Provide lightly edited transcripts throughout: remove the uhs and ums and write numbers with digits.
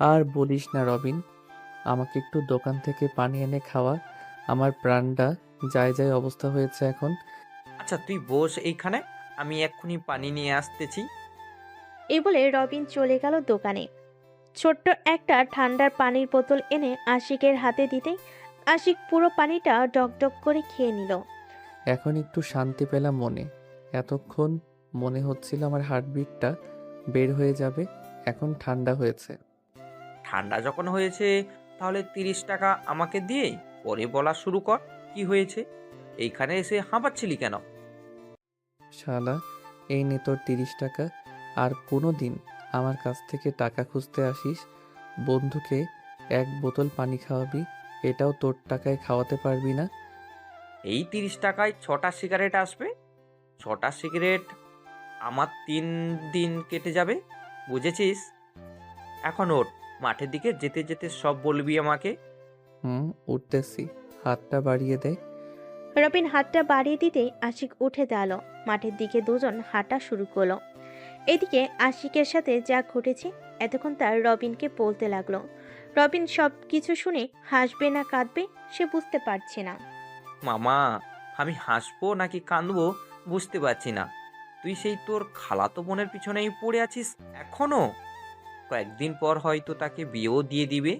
আর বলিস না রবিন, আমাকে একটু দোকান থেকে পানি এনে খাওয়া। আমার প্রাণটা যায় যায় অবস্থা হয়েছে এখন। আচ্ছা তুই বস এইখানে, আমি এক্ষুনি পানি নিয়ে আসতেছি। এই বলে রবিন চলে গেল দোকানে। ছোট্ট একটা ঠান্ডার পানির বোতল এনে আশিকের হাতে দিতেই আশিক পুরো পানিটা ডক করে খেয়ে নিল। এখন একটু শান্তি পেলাম মনে। এতক্ষণ মনে হচ্ছিল আমার হার্টবিটটা বের হয়ে যাবে। এখন ঠান্ডা হয়েছে। ঠান্ডা যখন হয়েছে তাহলে 30 টাকা আমাকে দিয়ে পরে বলা শুরু কর, কি হয়েছে? এইখানে এসে হাঁপাচ্ছিলি কেন? শালা, এই নে তোর 30 টাকা। আর কোনো দিন আমার কাছ থেকে টাকা খুঁজতে আসিস, বন্ধুকে এক বোতল পানি খাওয়াবি, এটাও তোর টাকায় খাওয়াতে পারবি না। এই 30 টাকায় 6টা সিগারেট আসবে। 6টা সিগারেট আমার 3 দিন কেটে যাবে, বুঝেছিস? এখন ওঠ, মাঠের দিকে যেতে যেতে সব বলবি আমাকে। উঠতেছি। হাতটা বাড়িয়ে দে। রবিন হাতটা বাড়িয়ে দিতেই আশিক উঠে দাঁড়ালো। মাঠের দিকে দুজন হাঁটা শুরু করলো। এদিকে আশিকের সাথে যা ঘটেছে এতক্ষণ তার রবিনকে বলতে লাগলো। রবিন সব কিছু শুনে হাসবে না কাঁদবে সে বুঝতে পারছে না। মামা, আমি হাসবো নাকি কাঁদবো বুঝতে পারছি না। তুই সেই তোর খালাতো বোনের পিছনেই পড়ে আছিস এখনো। কয়েকদিন পর হয়তো তাকে বিয়েও দিয়ে দিবে,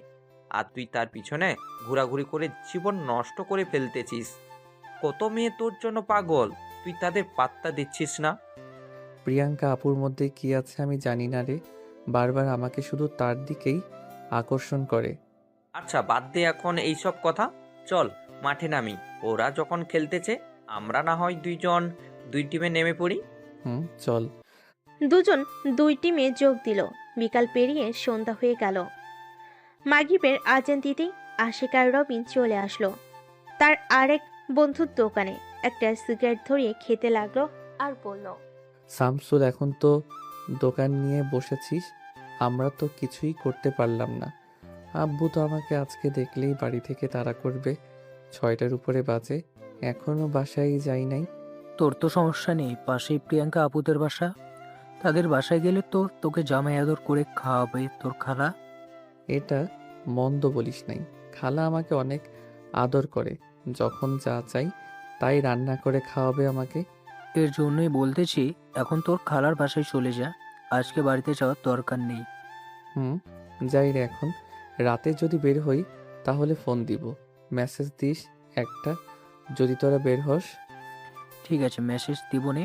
আর তুই তার পিছনে ঘোরাঘুরি করে জীবন নষ্ট করে ফেলতেছিস। কত মেয়ে তোর জন্য পাগল, তুই তাদের পাত্তা দিচ্ছিস না। প্রিয়াঙ্কা আপুর মধ্যে কি আছে আমি জানি না রে, বারবার আমাকে শুধু তার দিকেই আকর্ষণ করে। আচ্ছা বাদ দে এখন এইসব কথা, চল মাঠে নামি। ওরা যখন খেলতেছে আমরা না হয় দুইজন দুই টিমে নেমে পড়ি। চল। দুজন দুই টিমে যোগ দিল। বিকাল পেরিয়ে সন্ধ্যা হয়ে গেল। মাগরিবের আজান দিতেই আশিক আর রবিন চলে আসলো তার আরেক বন্ধুর দোকানে। একটা সিগারেট ধরিয়ে খেতে লাগলো আর বলল, শামসুল, এখন তো দোকান নিয়ে বসেছিস, আমরা তো কিছুই করতে পারলাম না। আব্বু তো আমাকে আজকে দেখলেই বাড়ি থেকে তাড়া করবে। 6টার উপরে বাজে, এখনো বাসায় যাই নাই। তোর তো সমস্যা নেই, পাশেই প্রিয়াঙ্কা আপুদের বাসা। তাদের বাসায় গেলে তো তোকে জামাই আদর করে খাওয়াবে তোর খালা। এটা মন্দ বলিস নাই, খালা আমাকে অনেক আদর করে। যখন যা চাই তাই রান্না করে খাওয়াবে আমাকে। এর জন্যই বলতেছি, এখন তোর খালার বাসায় চলে যা, আজকে বাড়িতে যাওয়ার দরকার নেই। হুম, যাই রে এখন। রাতে যদি বের হই তাহলে ফোন দিব, মেসেজ দিস একটা যদি তোরা বের হস। ঠিক আছে, মেসেজ দিবনে।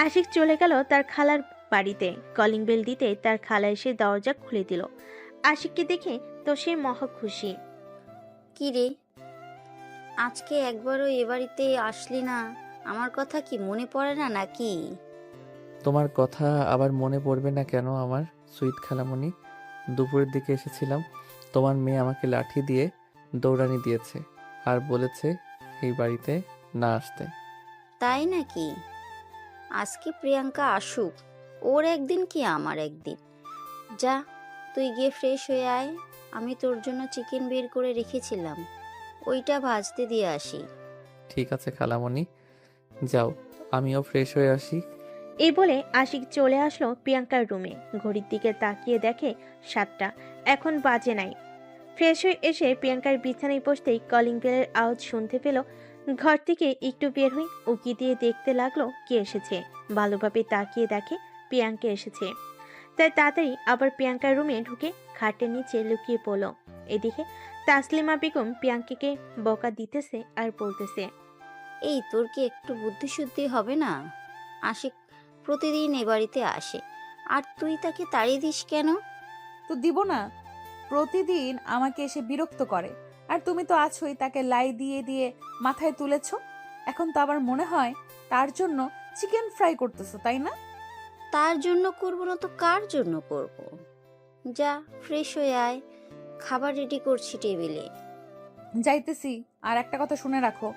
আশিক চলে গেল তার খালার বাড়িতে। কলিং বেল দিতে তার খালা এসে দরজা খুলে দিল। আশিককে দেখে তো সে মহা খুশি। কি রে, আজকে একবারও এ বাড়িতে আসলি না? আমার কথা কি মনে পড়ে না নাকি? তোমার কথা আবার মনে পড়বে না কেন আমার সুইট খালামণি? দুপুরের দিকে এসেছিলাম, তোমার মেয়ে আমাকে লাঠি দিয়ে দৌড়ানি দিয়েছে আর বলেছে এই বাড়িতে না আসতে। তাই নাকি? আজকে প্রিয়াঙ্কা আসুক, ওর একদিন কি আমার একদিন। যা, তুই গিয়ে ফ্রেশ হয়ে আয়। আমি তোর জন্য চিকেন বের করে রেখেছিলাম, ওইটা ভাজতে দিয়ে আসি। ঠিক আছে খালামণি, যাও, আমিও ফ্রেশ হয়ে আসি। এই বলে আশিক চলে আসলো প্রিয়াঙ্কার রুমে। ঘড়ির দিকে তাকিয়ে দেখে 7টা, এখন বাজে নাই। ফ্রেশ হয়ে এসে প্রিয়াঙ্কার বিছানায় বসতেই কলিং বেলের আওয়াজ শুনতে পেল। ঘর থেকে একটু বের হয়ে উকি দিয়ে দেখতে লাগলো কে এসেছে। ভালোভাবে তাকিয়ে দেখে প্রিয়াঙ্কা এসেছে। তাই তাড়াতাড়ি আবার প্রিয়াঙ্কার রুমে ঢুকে খাটের নিচে লুকিয়ে পড়ল। এদিকে তাসলিমা বেগম প্রিয়াঙ্কাকে বকা দিতেছে আর বলতেছে, এই তোর কি একটু বুদ্ধিশুদ্ধি হবে না? আশিক প্রতিদিন এ বাড়িতে আসে, আর তুই তাকে তাড়িয়ে দিস কেন? তো দিব না, প্রতিদিন আমাকে এসে বিরক্ত করে। আর তুমি তো আছোই, তাকে লাই দিয়ে দিয়ে মাথায় তুলেছ। এখন তো আবার মনে হয় তার জন্য চিকেন ফ্রাই করতেছো, তাই না? তার জন্য করবো না তো কার জন্য করব? যা, ফ্রেশ হয়ে আয়, খাবার রেডি করছি টেবিলে। যাইতেছি। আর একটা কথা শুনে রাখো,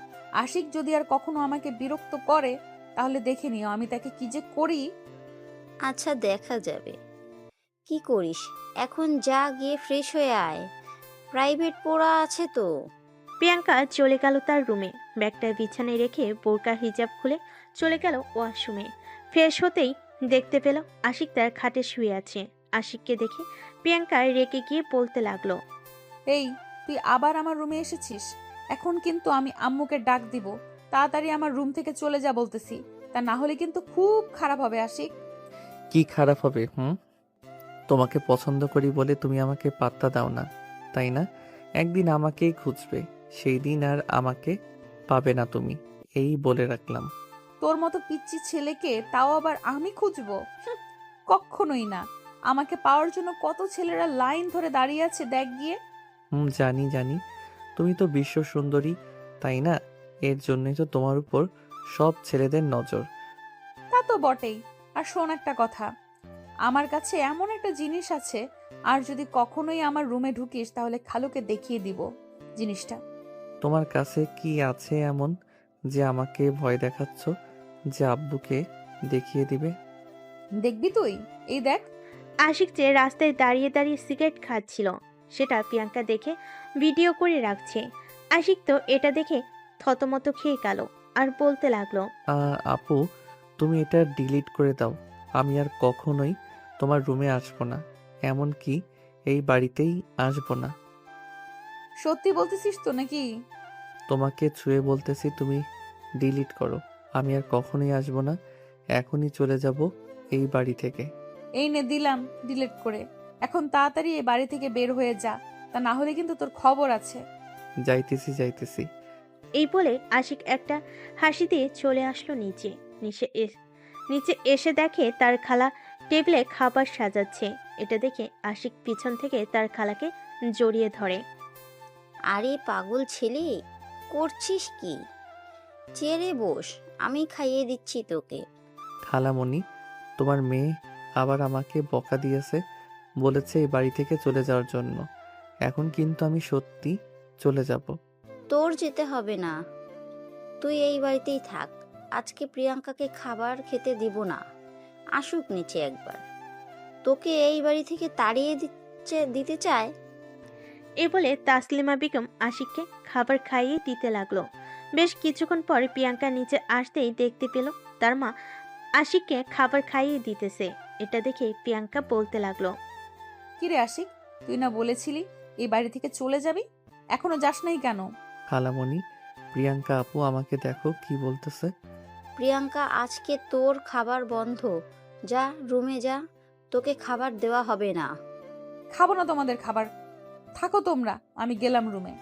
আশিক যদি আর কখনো আমাকে বিরক্ত করে তাহলে দেখে নিও আমি তাকে কি যে করি। আচ্ছা, দেখা যাবে কি করিস। এখন যা, গিয়ে ফ্রেশ হয়ে আয়, প্রাইভেট পড়া আছে তো। প্রিয়াঙ্কা চলে গেল তার রুমে। ব্যাগটা বিছানায় রেখে বোরকা হিজাব খুলে চলে গেল ওয়াশরুমে। ফ্রেশ হতেই দেখতে পেল আশিক তার খাটে শুয়ে আছে। আশিককে দেখে প্রিয়াঙ্কা রেগে গিয়ে বলতে লাগলো, এই, তুই আবার আমার রুমে এসেছিস? এখন কিন্তু আমি আম্মুকে ডাক দিব। তাড়াতাড়ি আমার রুম থেকে চলে যা বলতেছি, তা না হলে কিন্তু খুব খারাপ হবে আশিক। কি খারাপ হবে? তোমাকে পছন্দ করি বলে তুমি আমাকে পাত্তা দাও না, তাই না? একদিন আমাকেই খুঁজবে, সেই দিন আর আমাকে পাবে না তুমি, এই বলে রাখলাম। তোর মতো পিচ্চি ছেলেকে তাও আবার আমি খুঁজবো? কখনোই না। আমাকে পাওয়ার জন্য কত ছেলেরা লাইন ধরে দাঁড়িয়ে আছে দেখ গিয়ে। জানি জানি, তুমি তো বিশ্ব সুন্দরী, তাই না? এর জন্যই তো তোমার উপর সব ছেলেদের নজর। তা তো বটেই। আর শোন একটা কথা, আমার কাছে এমন একটা জিনিস আছে, আর যদি কখনোই আমার রুমে ঢুকিস তাহলে খালুকে দেখিয়ে দিব জিনিসটা। তোমার কাছে কি আছে এমন যে আমাকে ভয় দেখাচ্ছ যে আব্বুকে দেখিয়ে দিবে? দেখবি তুই, এই দেখ। আশিক যে রাস্তায় দাঁড়িয়ে দাঁড়িয়ে সিগারেট খাচ্ছিল সেটা প্রিয়াঙ্কা দেখে ভিডিও করে রাখছে। আশিক তো এটা দেখে থতমত খেয়ে গেল আর বলতে লাগলো, আপু, তুমি এটা ডিলিট করে দাও। আমি আর কখনোই তোমার রুমে আসবো না, এমনকি এই বাড়িতেই আসবো না। সত্যি বলতেছিস তো নাকি? তোমাকে ছুঁয়ে বলতেছি, তুমি ডিলিট করো। আমি আর কখনোই আসবো না, এখনই চলে যাব এই বাড়ি থেকে। এই নে দিলাম ডিলিট করে। এখন তাড়াতাড়ি এই বাড়ি থেকে বের হয়ে যা, তা না হলে কিন্তু তোর খবর আছে। যাইতেছি যাইতেছি। এই বলে আশিক একটা হাসি দিয়ে চলে আসলো নিচে। নিচে এসে দেখে তার খালা টেবিলে খাবার সাজাচ্ছে। এটা দেখে আশিক পিছন থেকে তার খালাকে জড়িয়ে ধরে। আরে পাগল ছেলে, করছিস কি? চেয়ারে বস, আমি খাইয়ে দিচ্ছি তোকে। খালামণি, তোমার মেয়ে আবার আমাকে বকা দিয়েছে, বলেছে এই বাড়ি থেকে চলে যাওয়ার জন্য। এখন কিন্তু আমি সত্যি চলে যাব। তোর যেতে হবে না, তুই এই বাড়িতেই থাক। আজকে প্রিয়াঙ্কাকে খাবার খেতে দিব না, আসুক নিচে একবার। তোকে এই বাড়ি থেকে তাড়িয়ে দিতে চায়। এ বলে তাসলিমা বেগম আশিককে খাবার খাইয়ে দিতে লাগলো। বেশ কিছুক্ষণ পর প্রিয়াঙ্কা নিচে আসতেই দেখতে পেল তার মা আশিককে খাবার খাইয়ে দিতেছে। এটা দেখে প্রিয়াঙ্কা বলতে লাগলো, কিরে আশিক, তুই না বলেছিলি এই বাড়ি থেকে চলে যাবি? এখনো যাস নাই কেন? খালামণি, প্রিয়াঙ্কা আপু আমাকে দেখো কি বলতেছে। প্রিয়াঙ্কা, আজকে তোর খাবার বন্ধ। যা রুমে যা, তোকে খাবার দেওয়া হবে না। খাবো না তোমাদের খাবার, থাকো তোমরা, আমি গেলাম রুমে।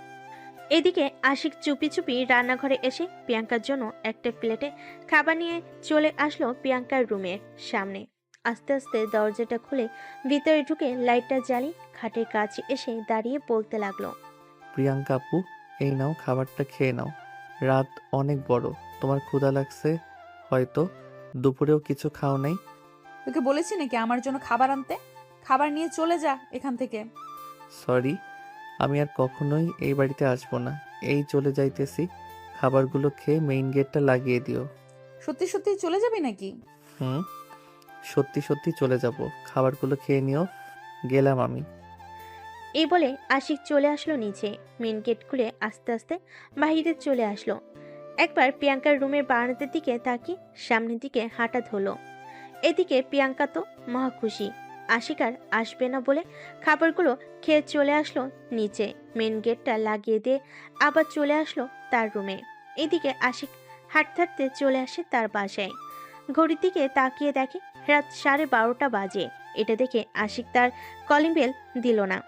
এদিকে আশিক চুপি চুপি রান্নাঘরে এসে প্রিয়াঙ্কার জন্য একটা প্লেটে খাবার নিয়ে চলে আসলো প্রিয়াঙ্কার রুমের সামনে। আস্তে আস্তে দরজাটা খুলে ভিতরে ঢুকে লাইটটা জ্বালিয়ে খাটের কাছে এসে দাঁড়িয়ে বলতে লাগলো, প্রিয়াঙ্কা আপু, এই নাও খাবারটা খেয়ে নাও। রাত অনেক বড়, তোমার ক্ষুধা লাগছে হয়তো, দুপুরেও কিছু খাও নাই। তোকে বলেছি নাকি আমার জন্য খাবার আনতে? খাবার নিয়ে চলে যা এখান থেকে। সরি, আমি আর কখনোই এই বাড়িতে আসবো না, এই চলে যাইতেছি। খাবারগুলো খেয়ে মেইন গেটটা লাগিয়ে দিও। সত্যি সত্যি চলে যাবি নাকি? হুম, সত্যি সত্যি চলে যাব। খাবারগুলো খেয়ে নিও, গেলাম আমি। এই বলে আশিক চলে আসলো নিচে। মেন গেট খুলে আস্তে আস্তে বাহিরে চলে আসলো। একবার প্রিয়াঙ্কার রুমের বারান্দার দিকে তাকিয়ে সামনের দিকে হাঁটা ধরলো। এদিকে প্রিয়াঙ্কা তো মহা খুশি, আশিক আর আসবে না বলে খাবারগুলো খেয়ে চলে আসলো নিচে। মেন গেটটা লাগিয়ে দিয়ে আবার চলে আসলো তার রুমে। এদিকে আশিক হাঁটতে হাঁটতে চলে আসে তার বাসায়। ঘড়ির দিকে তাকিয়ে দেখে রাত 12:30 বাজে। এটা দেখে আশিক তার কলিং বেল দিল না।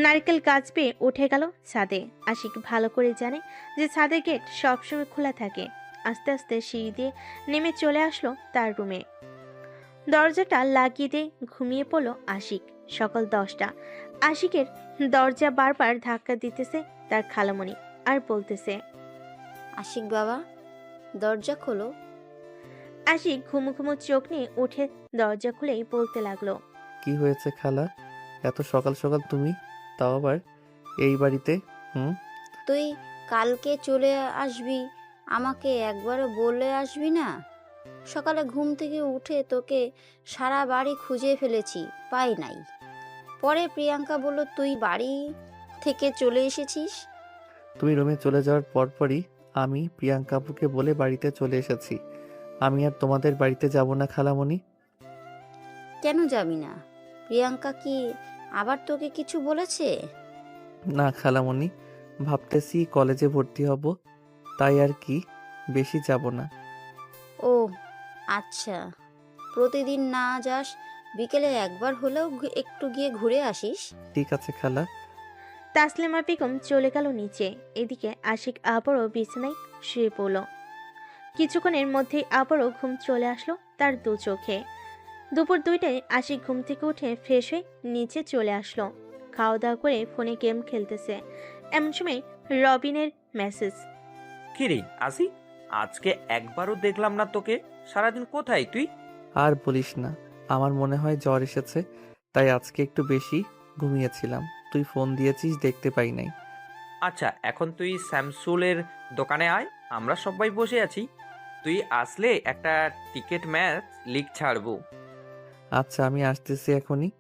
নারকেল গাছ পেয়ে উঠে গেল ছাদে। আশিক ভালো করে জানে যে ছাদের গেট সবসময় খোলা থাকে। আস্তে আস্তে সিঁড়ি দিয়ে নেমে চলে আসলো তার রুমে। দরজাটা লাগিয়ে দিয়ে ঘুমিয়ে পড়ল আশিক। সকাল 10টা। আশিকের দরজা বারবার ধাক্কা দিতেছে তার খালামণি আর বলতেছে, আশিক বাবা, দরজা খোলো। আশিক ঘুমু ঘুমু চোখ নিয়ে উঠে দরজা খুলেই বলতে লাগলো, কি হয়েছে খালা, এত সকাল সকাল তুমি, তাও আবার এই বাড়িতে? তুই কালকে চলে আসবি, আমাকে একবারও বলে আসবি না? সকালে ঘুম থেকে উঠে তোকে সারা বাড়ি খুঁজে ফেলেছি, পাই নাই। পরে প্রিয়াঙ্কা বলল তুই বাড়ি থেকে চলে এসেছিস। তুমি রুমে চলে যাওয়ার পরপরই আমি প্রিয়াঙ্কা আপুকে বলে বাড়িতে চলে এসেছি। আমি আর তোমাদের বাড়িতে যাব না খালামণি। কেন যাবি না? প্রিয়াঙ্কা কি আবার তোকে কিছু বলেছে? না খালামণি, ভাবতেছি কলেজে ভর্তি হব, তাই আর কি, বেশি যাব না। ও আচ্ছা, প্রতিদিন না যাস, বিকেলে একবার হলেও একটু গিয়ে ঘুরে আসিস। ঠিক আছে খালা। তাসলিমা বেগম চলে গেল নিচে। এদিকে আশিক আবারও বিছানায় শুয়ে পড়ল। কিছুক্ষণের মধ্যেই আবারও ঘুম চলে আসলো তার দু চোখে। দুপুর 2টায় আশিক ঘুম থেকে উঠে ফ্রেশ হয়ে নিচে চলে আসলো। খাওয়া দাওয়া করে ফোনে গেম খেলতেছে। এমন সময় রবিনের মেসেজ। কিরে আসি, আজকে একবারও দেখলাম না তোকে। সারাদিন কোথায় তুই? আর বলিস না, আমার মনে হয় জ্বর এসেছে, তাই আজকে একটু বেশি ঘুমিয়েছিলাম। তুই ফোন দিয়েছিস, দেখতে পাই নাই। আচ্ছা, এখন তুই স্যামসুলের দোকানে আয়, আমরা সবাই বসে আছি। তুই আসলে একটা টিকেট ম্যাচ লিগ ছাড়বো। আচ্ছা, আমি আসতেছি এখনই।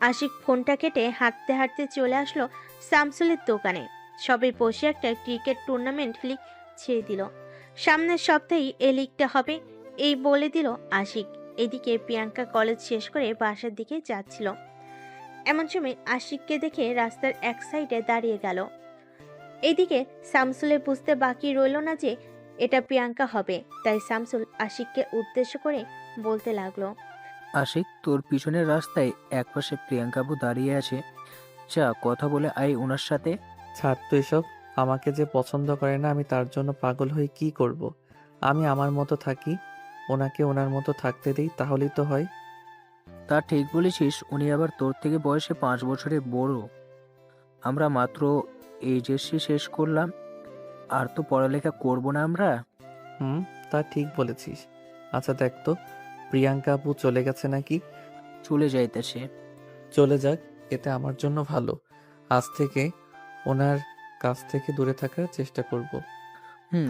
আশিক ফোনটা কেটে হাঁটতে হাঁটতে চলে আসলো শামসুলের দোকানে। সবাই বসে একটা ক্রিকেট টুর্নামেন্ট লিগ ছেড়ে দিল। সামনের সপ্তাহেই এই লিগটা হবে, এই বলে দিল আশিক। এদিকে প্রিয়াঙ্কা কলেজ শেষ করে বাসার দিকে যাচ্ছিল। এমন সময় আশিককে দেখে রাস্তার এক সাইডে দাঁড়িয়ে গেল। এদিকে শামসুলের বুঝতে বাকি রইল না যে এটা প্রিয়াঙ্কা হবে, তাই শামসুল আশিককে উদ্দেশ্য করে বলতে লাগলো। আশিক, তোর পিছনের রাস্তায় একপাশে প্রিয়াঙ্কাবু দাঁড়িয়ে আছে, যা কথা বলে আয় ওনার সাথে। ছাড় তো এসব। আমাকে যে পছন্দ করে না, আমি তার জন্য পাগল হয়ে কি করব? আমি আমার মতো থাকি, ওনাকে ওনার মতো থাকতে দিই, তাহলেই তো হয়। তা ঠিক বলেছিস, উনি আবার তোর থেকে বয়সে 5 বছরের বড়। আমরা মাত্র এইচএসসি শেষ করলাম, আর তো পড়ালেখা করব না আমরা। হুম, তা ঠিক বলেছিস। আচ্ছা দেখ তো, প্রিয়াঙ্কা আপু চলে গেছে নাকি? চলে যাইতেছে। চলে যাক, এতে আমার জন্য ভালো। আজ থেকে ওনার কাছ থেকে দূরে থাকার চেষ্টা করব।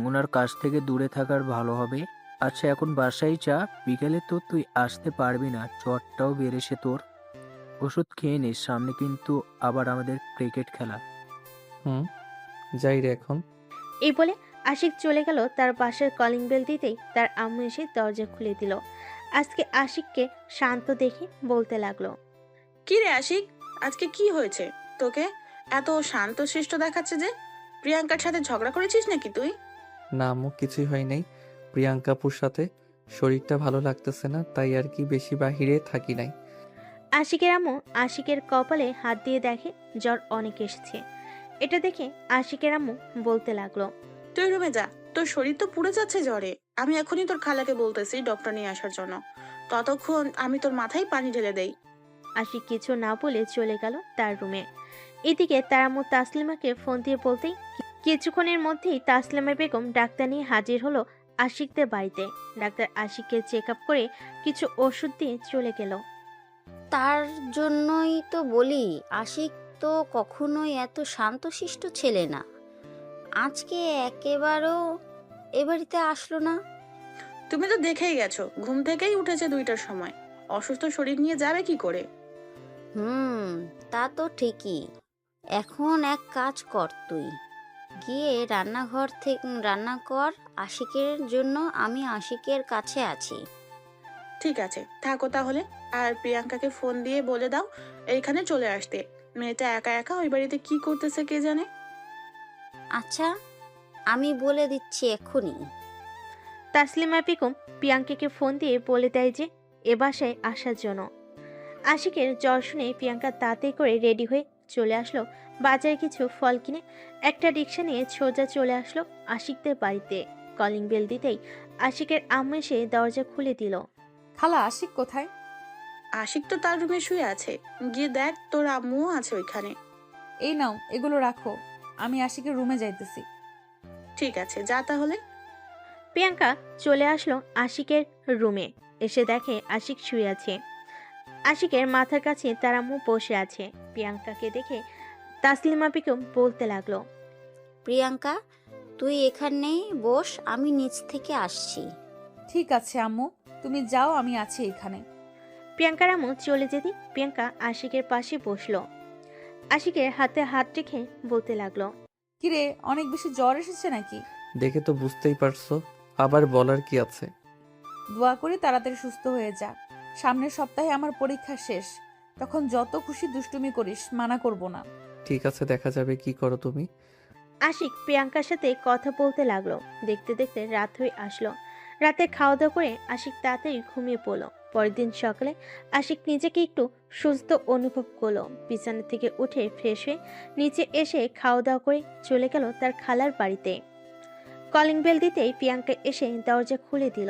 ওনার কাছ থেকে দূরে থাকার ভালো হবে। আচ্ছা, এখন বাসায় যা, বিকেলে তো তুই আসতে পারবি না, জ্বরটাও বেড়েছে তোর। ওষুধ খেয়ে নিস, সামনে কিন্তু আবার আমাদের ক্রিকেট খেলা। হুম, যাই রে এখন। এই বলে আশিক চলে গেল। তার পাশের কলিং বেল দিতেই তার আম্মু এসে দরজা খুলে দিল। আজকে আশিককে শান্ত দেখে বলতে লাগলো। কি রে আশিক, আজকে কি হয়েছে? তোকে এত শান্তশিষ্ট দেখাচ্ছে যে? প্রিয়াঙ্কার সাথে ঝগড়া করেছিস নাকি তুই? না আম্মু, কিছুই হয় নাই। প্রিয়াঙ্কা আপুর সাথে শরীরটা ভালো লাগতেছে না, তাই আর কি, বেশি বাহিরে থাকি নাই। আশিকের আম্মু আশিকের কপালে হাত দিয়ে দেখে জ্বর অনেক এসেছে। এটা দেখে আশিকের আম্মু বলতে লাগলো। তুই রুমে যা, তোর শরীর তো পুড়ে যাচ্ছে জ্বরে। আমি এখনই তোর খালাকে বলতেছি ডক্টর নিয়ে আসার জন্য। ততক্ষণ আমি তোর মাথায় পানি ঢেলে দেই। আশিক কিছু না বলে চলে গেল তার রুমে। এদিকে তার আম্মু তাসলিমাকে ফোন দিয়ে বলতেই কিছুক্ষণের মধ্যেই তাসলিমা বেগম ডাক্তার নিয়ে হাজির হলো আশিকদের বাড়িতে। ডাক্তার আশিককে চেক আপ করে কিছু ওষুধ দিয়ে চলে গেল। তার জন্যই তো বলি, আশিক তো কখনোই এত শান্তশিষ্ট ছেলে না। আজকে একেবারেও এ বাড়িতে আসলো না। তুমি তো দেখেই গেছো, ঘুম থেকেই উঠেছে 2টার সময়। অসুস্থ শরীর নিয়ে যাবে কি করে? তা তো ঠিকই। এখন এক কাজ কর, তুই গিয়ে রান্নাঘর থেকে রান্না কর আশিকের জন্য, আমি আশিকের কাছে আছি। ঠিক আছে, থাকো তাহলে। আর প্রিয়াঙ্কাকে ফোন দিয়ে বলে দাও এইখানে চলে আসতে। মেয়েটা একা একা ওই বাড়িতে কি করতেছে কে জানে। আচ্ছা, আমি বলে দিচ্ছি এক্ষুনি। তাসলিমা বেগম প্রিয়াঙ্কাকে ফোন দিয়ে বলে দেয় যে এ বাসায় আসার জন্য। আশিকের জ্বর শুনে প্রিয়াঙ্কা তাড়াতাড়ি করে রেডি হয়ে চলে আসলো বাজারে কিছু ফল কিনে। একটা রিক্সা নিয়ে সোজা চলে আসলো আশিকদের বাড়িতে। কলিং বেল দিতেই আশিকের আম্মু এসে দরজা খুলে দিল। খালা, আশিক কোথায়? আশিক তো তার রুমে শুয়ে আছে, গিয়ে দেখ তোর আম্মুও আছে ওইখানে। এই নাও, এগুলো রাখো, আমি আশিকের রুমে যাইতেছি। ঠিক আছে, যা তাহলে। প্রিয়াঙ্কা চলে আসলো আশিকের রুমে। এসে দেখে আশিক শুয়ে আছে। আশিকের মাথার কাছে তার আম্মু বসে আছে। প্রিয়াঙ্কাকে দেখে তাসলিমা বেগম বলতে লাগলো। প্রিয়াঙ্কা, তুই এখানে বস, আমি নিচ থেকে আসছি। ঠিক আছে আম্মু, তুমি যাও, আমি আছি এখানে। প্রিয়াঙ্কার আম্মু চলে যেতে প্রিয়াঙ্কা আশিকের পাশে বসলো। আশিকের হাতে হাত রেখে বলতে লাগলো। কিরে, অনেক বেশি জ্বর এসেছে নাকি? দেখে তো বুঝতেই পারছো, আবার বলার কি আছে? দোয়া করি তাড়াতাড়ি সুস্থ হয়ে যা। সামনের সপ্তাহে আমার পরীক্ষা শেষ, তখন যত খুশি দুষ্টুমি করিস, মানা করব না। ঠিক আছে, দেখা যাবে কি করো তুমি। আশিক প্রিয়াঙ্কার সাথে কথা বলতে লাগলো। দেখতে দেখতে রাত হয়ে আসলো। রাতে খাওয়া দাওয়া করে আশিক তাড়াতাড়ি ঘুমিয়ে পড়লো। পরের দিন সকালে আশিক নিজেকে একটু সুস্থ অনুভব করলো। বিছানা থেকে উঠে ফ্রেশ হয়ে নিচে এসে খাওয়া দাওয়া করে চলে গেল তার খালার বাড়িতে। কলিং বেল দিতেই প্রিয়াঙ্কা এসে দরজা খুলে দিল।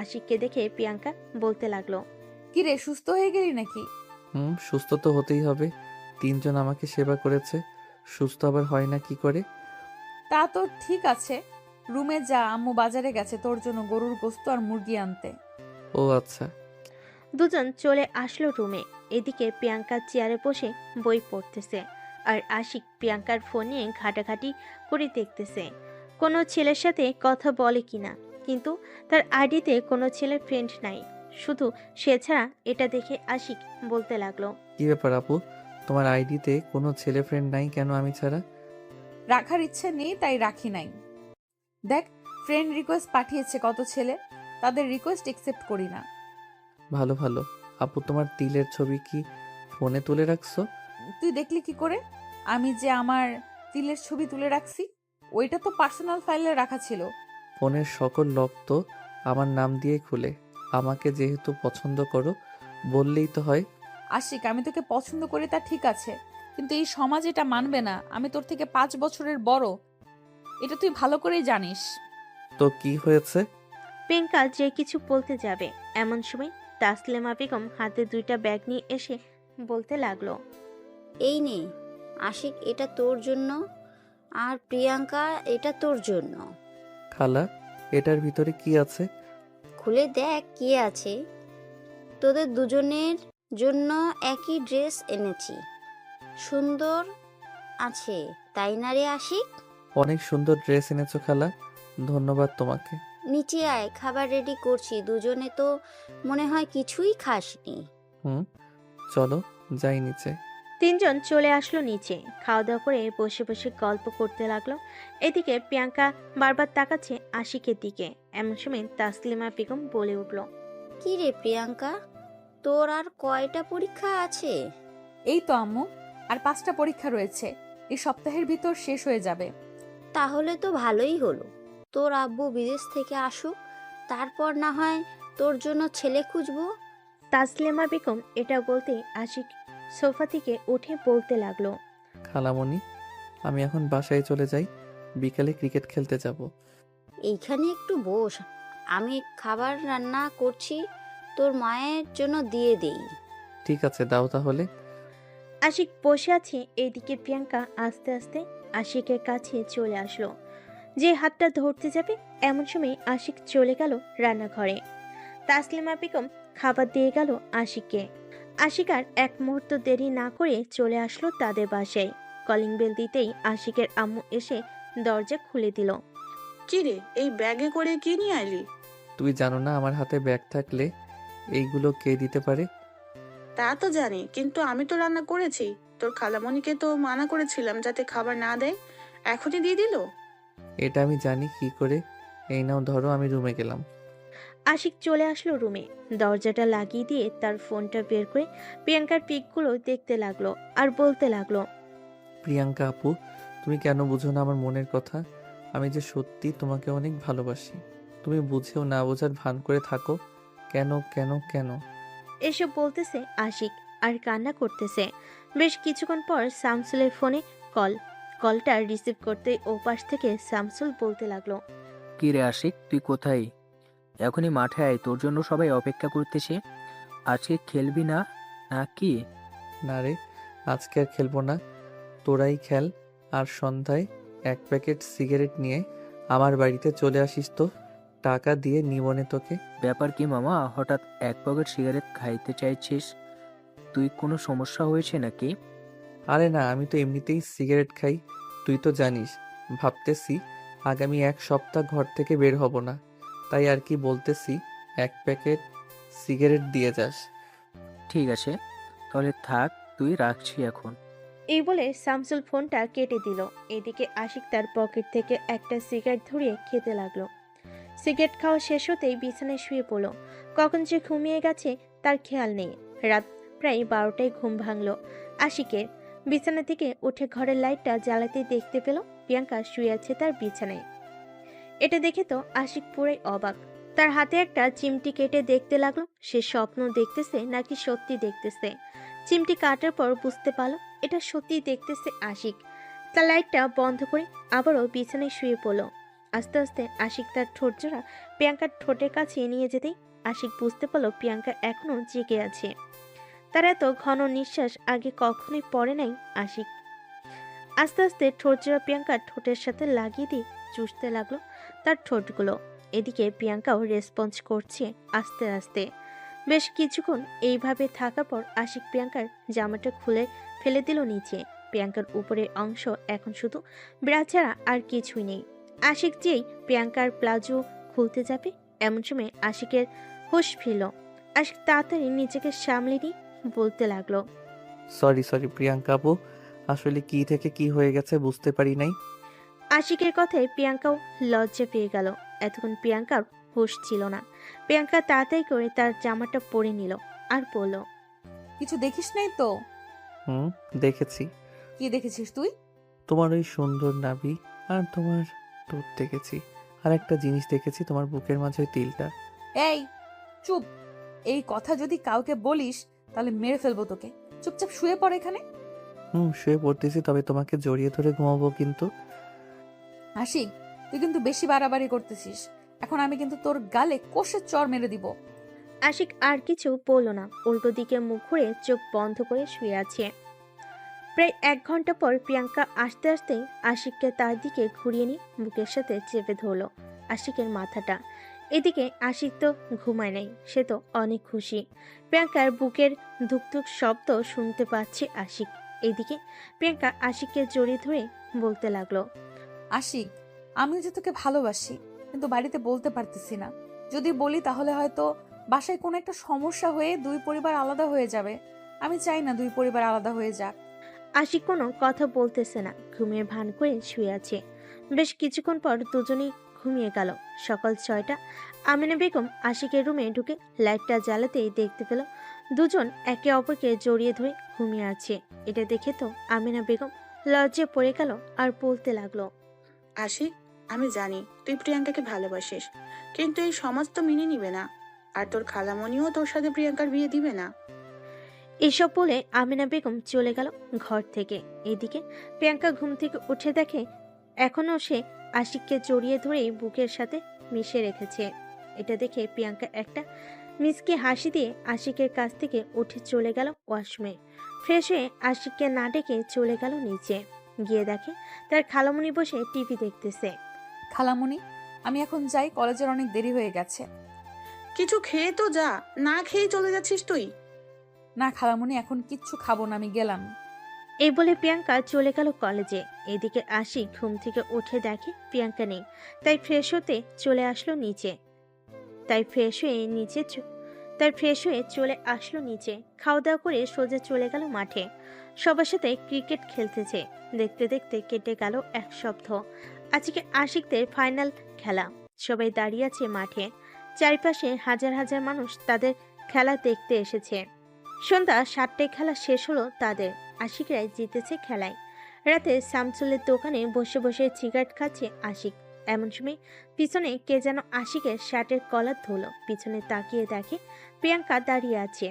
আশিককে দেখে প্রিয়াঙ্কা বলতে লাগলো, কি রে, সুস্থ হয়ে গেলি নাকি? সুস্থ তো হতেই হবে। 3 জন আমাকে সেবা করেছে, সুস্থ আবার হয় না কি করে? তা তো ঠিক আছে, রুমে যা, আম্মু বাজারে গেছে তোর জন্য গরুর গোস্ত আর মুরগি আনতে। ও আচ্ছা। দুজন চলে আসলো রুমে। এদিকে প্রিয়াঙ্কা চেয়ারে বসে বই পড়তেছে, আর আশিক প্রিয়াঙ্কার ফোন নিয়ে ঘাটাঘাটি করে দেখতেছে কোনো ছেলের সাথে কথা বলে কিনা। কিন্তু তার আইডিতে কোনো ছেলের ফ্রেন্ড নাই, শুধু সে ছাড়া। এটা দেখে আশিক বলতে লাগলো, কি ব্যাপার আপু, তোমার আইডিতে কোনো ছেলে ফ্রেন্ড নাই কেন আমি ছাড়া? রাখার ইচ্ছে নেই তাই রাখি নাই। দেখ, ফ্রেন্ড রিকোয়েস্ট পাঠিয়েছে কত ছেলে, তাদের রিকোয়েস্ট একসেপ্ট করি না। ভালো ভালো। আপু তোমার তিলের ছবি কি ফোনে তুলে রাখছো? তুই দেখলি কি করে আমি যে আমার তিলের ছবি তুলে রাখছি? ওইটা তো পার্সোনাল ফাইলে রাখা ছিল। ফোনের সকল লক তো আমার নাম দিয়ে খুলে। আমাকে যেহেতু পছন্দ করো বললেই তো হয়। আশিক, আমি তোকে পছন্দ করি তা ঠিক আছে, কিন্তু এই সমাজ এটা মানবে না। আমি তোর থেকে 5 বছরের বড়, এটা তুই ভালো করেই জানিস। তো কি হয়েছে? প্রিয়াঙ্কা যে কিছু বলতে যাবে এমন সময় তাসলিমা বেগম হাতে 2টা ব্যাগ নিয়ে এসে বলতে লাগলো, এই নে আশিক, এটা তোর জন্য, আর প্রিয়াঙ্কা এটা তোর জন্য। খালা, এটার ভিতরে কি আছে? খুলে দেখ কি আছে। তোদের দুজনের জন্য একই ড্রেস এনেছি, সুন্দর আছে তাই না রে আশিক? অনেক সুন্দর ড্রেস এনেছো খালা, ধন্যবাদ তোমাকে। নিচে আয়, খাবার রেডি করছি। দুজনে তো মনে হয় কিছুই খাসনি। চলো যাই নিচে। 3 জন চলে আসলো নিচে। খাওয়া দাওয়া করে বসে বসে গল্প করতে লাগলো। এদিকে প্রিয়াঙ্কা বারবার তাকাচ্ছে আশিকের দিকে। এমন সময় তাসলিমা বেগম বলে উঠল, কি রে প্রিয়াঙ্কা, তোর আর কয়টা পরীক্ষা আছে? এই তো আম্মু, আর 5টা পরীক্ষা রয়েছে, এই সপ্তাহের ভিতর শেষ হয়ে যাবে। তাহলে তো ভালোই হলো, তোর আব্বু বিদেশ থেকে আসুক, তারপর না হয় তোর জন্য ছেলে খুঁজবো। তাসলিমা বেগম এটা বলতে আশিক সোফা থেকে উঠে বলতে লাগলো, খালামণি, আমি এখন বাসায় চলে যাই, বিকালে ক্রিকেট খেলতে যাব। এইখানে একটু বস, আমি খাবার রান্না করছি, তোর মায়ের জন্য দিয়ে দেই। ঠিক আছে, দাও তাহলে। আশিক বসে আছে। এইদিকে প্রিয়াঙ্কা আস্তে আস্তে আশিকের কাছে চলে আসলো। যে হাতটা ধরতে যাবে এমন সময় আশিক চলে গেল রান্নাঘরে। তাসলিমা বেগম খাবার দিয়ে গেল আশিককে। আশিক আর এক মুহূর্ত দেরি না করে চলে আসলো তাদের বাসায়। কলিং বেল দিতেই আশিকের আম্মু এসে দরজা খুলে দিল। কি রে, এই ব্যাগে করে কি নিয়ে আইলি? তুমি জানো না আমার হাতে ব্যাগ থাকলে এইগুলো কে দিতে পারে? তা তো জানি, কিন্তু আমি তো রান্না করেছি। তোর খালামণিকে তো মানা করেছিলাম যাতে খাবার না দেয়, এখনই দিয়ে দিল। এটা আমি জানি কি করে। এই নাও ধরো, আমি রুমে গেলাম। আশিক চলে আসলো রুমে। দরজাটা লাগিয়ে দিয়ে তার ফোনটা বের করে প্রিয়াঙ্কার পিকগুলো দেখতে লাগলো আর বলতে লাগলো, প্রিয়াঙ্কা আপু, তুমি কেন বুঝো না আমার মনের কথা? আমি যে সত্যি তোমাকে অনেক ভালোবাসি। তুমি বুঝেও না বোঝার ভান করে থাকো কেন কেন কেন? এসব বলতেছে আশিক আর কান্না করতেছে। বেশ কিছুক্ষণ পর শামসুলের ফোনে কলটা রিসিভ করতে ওপাশ থেকে শামসুল বলতে লাগলো, কি রে আশিক, তুই কোথায়? এখনই মাঠে আয়, তোর জন্য সবাই অপেক্ষা করতেছে। আজকে খেলবি না নাকি? না রে, আজকে আর খেলবো না, তোরাই খেল। আর সন্ধ্যায় 1 প্যাকেট সিগারেট নিয়ে আমার বাড়িতে চলে আসিস তো, টাকা দিয়ে নিবনে তোকে। ব্যাপার কি মামা, হঠাৎ 1 প্যাকেট সিগারেট খাইতে চাইছিস? তুই কোনো সমস্যা হয়েছে নাকি? আরে না, আমি তো এমনিতেই সিগারেট খাই, তুই তো জানিস। ভাবতেছি আগামী 1 সপ্তাহ ঘর থেকে বের হব না, তাই আর কি বলতেছি 1 প্যাকেট সিগারেট দিয়ে যাস। ঠিক আছে, তাহলে থাক, তুই রাখছি এখন। এই বলে শামসুল ফোনটা কেটে দিল। এদিকে আশিক তার পকেট থেকে একটা সিগারেট ধরিয়ে খেতে লাগলো। সিগারেট খাওয়া শেষ হতেই বিছানায় শুয়ে পড়ল। কখন যে ঘুমিয়ে গেছে তার খেয়াল নেই। রাত প্রায় 12টায় ঘুম ভাঙলো আশিকের। বিছানা থেকে উঠে ঘরের লাইটটা জ্বালাতে দেখতে পেল প্রিয়াঙ্কা শুয়ে আছে তার বিছানায়। এটা দেখে তো আশিক পুরাই অবাক। তার হাতে একটা চিমটি কেটে দেখতে লাগলো সে স্বপ্ন দেখতেছে নাকি সত্যি দেখতেছে। চিমটি কাটার পর বুঝতে পারলো এটা সত্যি দেখতেছে আশিক। তার লাইটটা বন্ধ করে আবারও বিছানায় শুয়ে পড়ল। আস্তে আস্তে আশিক তার ঠোঁট জোড়া প্রিয়াঙ্কার ঠোঁটের কাছে নিয়ে যেতেই আশিক বুঝতে পারলো প্রিয়াঙ্কা এখনো জেগে আছে। তার এত ঘন নিঃশ্বাস আগে কখনোই পড়ে নাই আশিক। আস্তে আস্তে ঠোঁট জোড়া প্রিয়াঙ্কার ঠোঁটের সাথে লাগিয়ে দিয়ে চুষতে লাগলো তার ঠোঁটগুলো। এদিকে প্রিয়াঙ্কাও রেসপন্স করছে আস্তে আস্তে। বেশ কিছুক্ষণ এইভাবে থাকার পর আশিক প্রিয়াঙ্কার জামাটা খুলে ফেলে দিল নিচে। প্রিয়াঙ্কার উপরের অংশ এখন শুধু ব্রা ছাড়া আর কিছুই নেই। আশিক যেই প্রিয়াঙ্কার প্লাজো খুলতে যাবে এমন সময় আশিকের হুঁশ ফিরল। আশিক তাড়াতাড়ি নিজেকে সামলে নিয়ে বলতে লাগলো, সরি প্রিয়াঙ্কা আপু, আসলে কি থেকে কি হয়ে গেছে বুঝতে পারি নাই। আশিকের কথায় প্রিয়াঙ্কাও লজ্জা পেয়ে গেল। এতক্ষণ প্রিয়াঙ্কার হুঁশ ছিল না। প্রিয়াঙ্কা তাড়াতাড়ি করে তার জামাটা পরে নিল আর বলল, কিছু দেখিস নাই তো? দেখেছি। কি দেখেছিস তুই? তোমার ওই সুন্দর নাভি আর তোমার ঠোঁট দেখেছি। আর একটা জিনিস দেখেছি, তোমার বুকের মাঝে ওই তিলটা। এই চুপ! এই কথা যদি কাউকে বলিস তাহলে মেরে ফেলবো তোকে। চুপচাপ শুয়ে পড় এখানে। শুয়ে পড়তেছি, তবে তোমাকে জড়িয়ে ধরে ঘুমাবো কিন্তু। আশিক, তুই কিন্তু বেশি বাড়াবাড়ি করতেছিস। এখন আমি কিন্তু তোর গালে কষে চড় মেরে দিব। আশিক আর কিছু বলল না, উল্টো দিকে মুখ ঘুরে চোখ বন্ধ করে শুয়ে আছে। প্রায় 1 ঘন্টা পর প্রিয়াঙ্কা আসতে আসতে আশিককে তার দিকে ঘুরিয়ে নিয়ে বুকের সাথে চেপে ধরল আশিকের মাথাটা। এদিকে আশিক তো ঘুমায় নাই, সে তো অনেক খুশি। প্রিয়াঙ্কার বুকের ধুকধুক শব্দ শুনতে পাচ্ছে আশিক। এদিকে প্রিয়াঙ্কা আশিককে জড়িয়ে ধরে বলতে লাগলো, আশিক, আমি যে তোকে ভালোবাসি, কিন্তু বাড়িতে বলতে পারতেছি না। যদি বলি তাহলে হয়তো বাসায় কোনো একটা সমস্যা হয়ে 2 পরিবার আলাদা হয়ে যাবে। আমি চাই না 2 পরিবার আলাদা হয়ে যাক। আশিক কোনো কথা বলতেছে না, ঘুমিয়ে ভান করে শুয়ে আছে। বেশ কিছুক্ষণ পর দুজনেই ঘুমিয়ে গেল। সকাল 6টা। আমিনা বেগম আশিকের রুমে ঢুকে লাইটটা জ্বালাতেই দেখতে পেল দুজন একে অপরকে জড়িয়ে ধরে ঘুমিয়ে আছে। এটা দেখে তো আমিনা বেগম লজ্জায় পড়ে গেল আর বলতে লাগলো, আশিক, আমি জানি তুই প্রিয়াঙ্কাকে ভালোবাসিস, কিন্তু এই সমাজ তো মেনে নিবে না। আর তোর খালামণিও তোর সাথে প্রিয়াঙ্কার বিয়ে দিবে না। এসব বলে আমিনা বেগম চলে গেল ঘর থেকে। এদিকে প্রিয়াঙ্কা ঘুম থেকে উঠে দেখে এখনো সে আশিককে জড়িয়ে ধরেই বুকের সাথে মিশে রেখেছে। এটা দেখে প্রিয়াঙ্কা একটা মিষ্টি হাসি দিয়ে আশিকের কাছ থেকে উঠে চলে গেল ওয়াশরুমে। ফ্রেশ হয়ে আশিককে না ডেকে চলে গেল নিচে। গিয়ে দেখে তার খালামণি বসে টিভি দেখতেছে। খালামণি, আমি এখন যাই, কলেজের অনেক দেরি হয়ে গেছে। কিছু খেয়ে তো যা, না খেয়ে চলে যাচ্ছিস তুই। না খালামণি, এখন কিচ্ছু খাবো না, আমি গেলাম। এই বলে প্রিয়াঙ্কা চলে গেল কলেজে। এদিকে আশিক ঘুম থেকে উঠে দেখে প্রিয়াঙ্কা নেই, তাই ফ্রেশ হতে চলে আসলো নিচে। চলে আসলো নিচে। খাওয়া দাওয়া করে সোজা চলে গেল মাঠে। সবার সাথে ক্রিকেট খেলতেছে। দেখতে দেখতে কেটে গেল 1 সপ্তাহ। আজকে আশিকদের ফাইনাল খেলা। সবাই দাঁড়িয়ে আছে মাঠে। চারিপাশে হাজার হাজার মানুষ তাদের খেলা দেখতে এসেছে। সন্ধ্যা 7টায় খেলা শেষ হলো তাদের। আশিকরাই জিতেছে খেলায়। রাতে শামসুলের দোকানে বসে বসে সিগারেট খাচ্ছে আশিক। এমন সময় পিছনে কে যেন আশিকের শার্টের কলার ধরল। পিছনে তাকিয়ে দেখে প্রিয়াঙ্কা দাঁড়িয়ে আছে।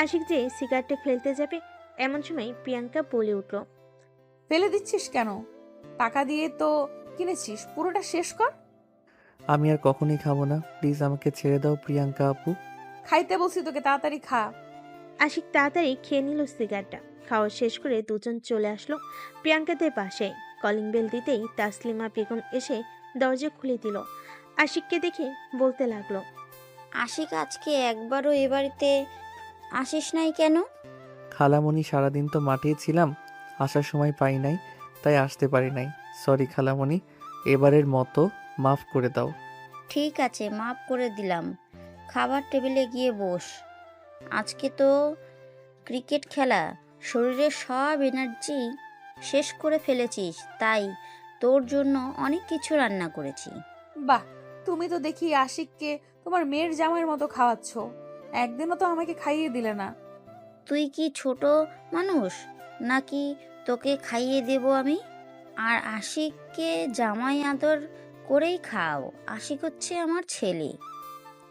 আশিক যে সিগারেটে ফেলতে যাবে এমন সময় প্রিয়াঙ্কা বলে উঠল, ফেলে দিচ্ছিস কেন? টাকা দিয়ে তো কিনেছিস, পুরোটা শেষ কর। আমি আর কখনোই খাবো না, প্লিজ আমাকে ছেড়ে দাও প্রিয়াঙ্কা আপু। খাইতে বলছি তোকে, তাড়াতাড়ি খা। আশিক তাড়াতাড়ি খেয়ে নিল সিগারেটটা। খাওয়া শেষ করে দুজন চলে আসলো প্রিয়াঙ্কাদের বাসায়। কলিং বেল দিতেই তাসলিমা বেগম এসে দরজা খুলে দিল। আশিককে দেখে বলতে লাগলো, আশিক, আজকে একবারও এ বাড়িতে আসিস নাই কেন? খালামণি, সারাদিন তো মাঠেই ছিলাম, আসার সময় পাই নাই, তাই আসতে পারি নাই। সরি খালামণি, এবারের মতো মাফ করে দাও। ঠিক আছে, মাফ করে দিলাম। খাবার টেবিলে গিয়ে বস। আজকে তো ক্রিকেট খেলা, শরীরের সব এনার্জি শেষ করে ফেলেছিস, তাই তোর জন্য অনেক কিছু রান্না করেছি। বাহ, তুমি তো দেখি আশিককে তোমার মেয়ের জামাইয়ের মতো খাওয়াচ্ছ, একদিনও তো আমাকে খাইয়ে দিলে না। তুই কি ছোট মানুষ নাকি তোকে খাইয়ে দেব আমি? আর আশিককে জামাই আদর করেই খাও। আশিক হচ্ছে আমার ছেলে।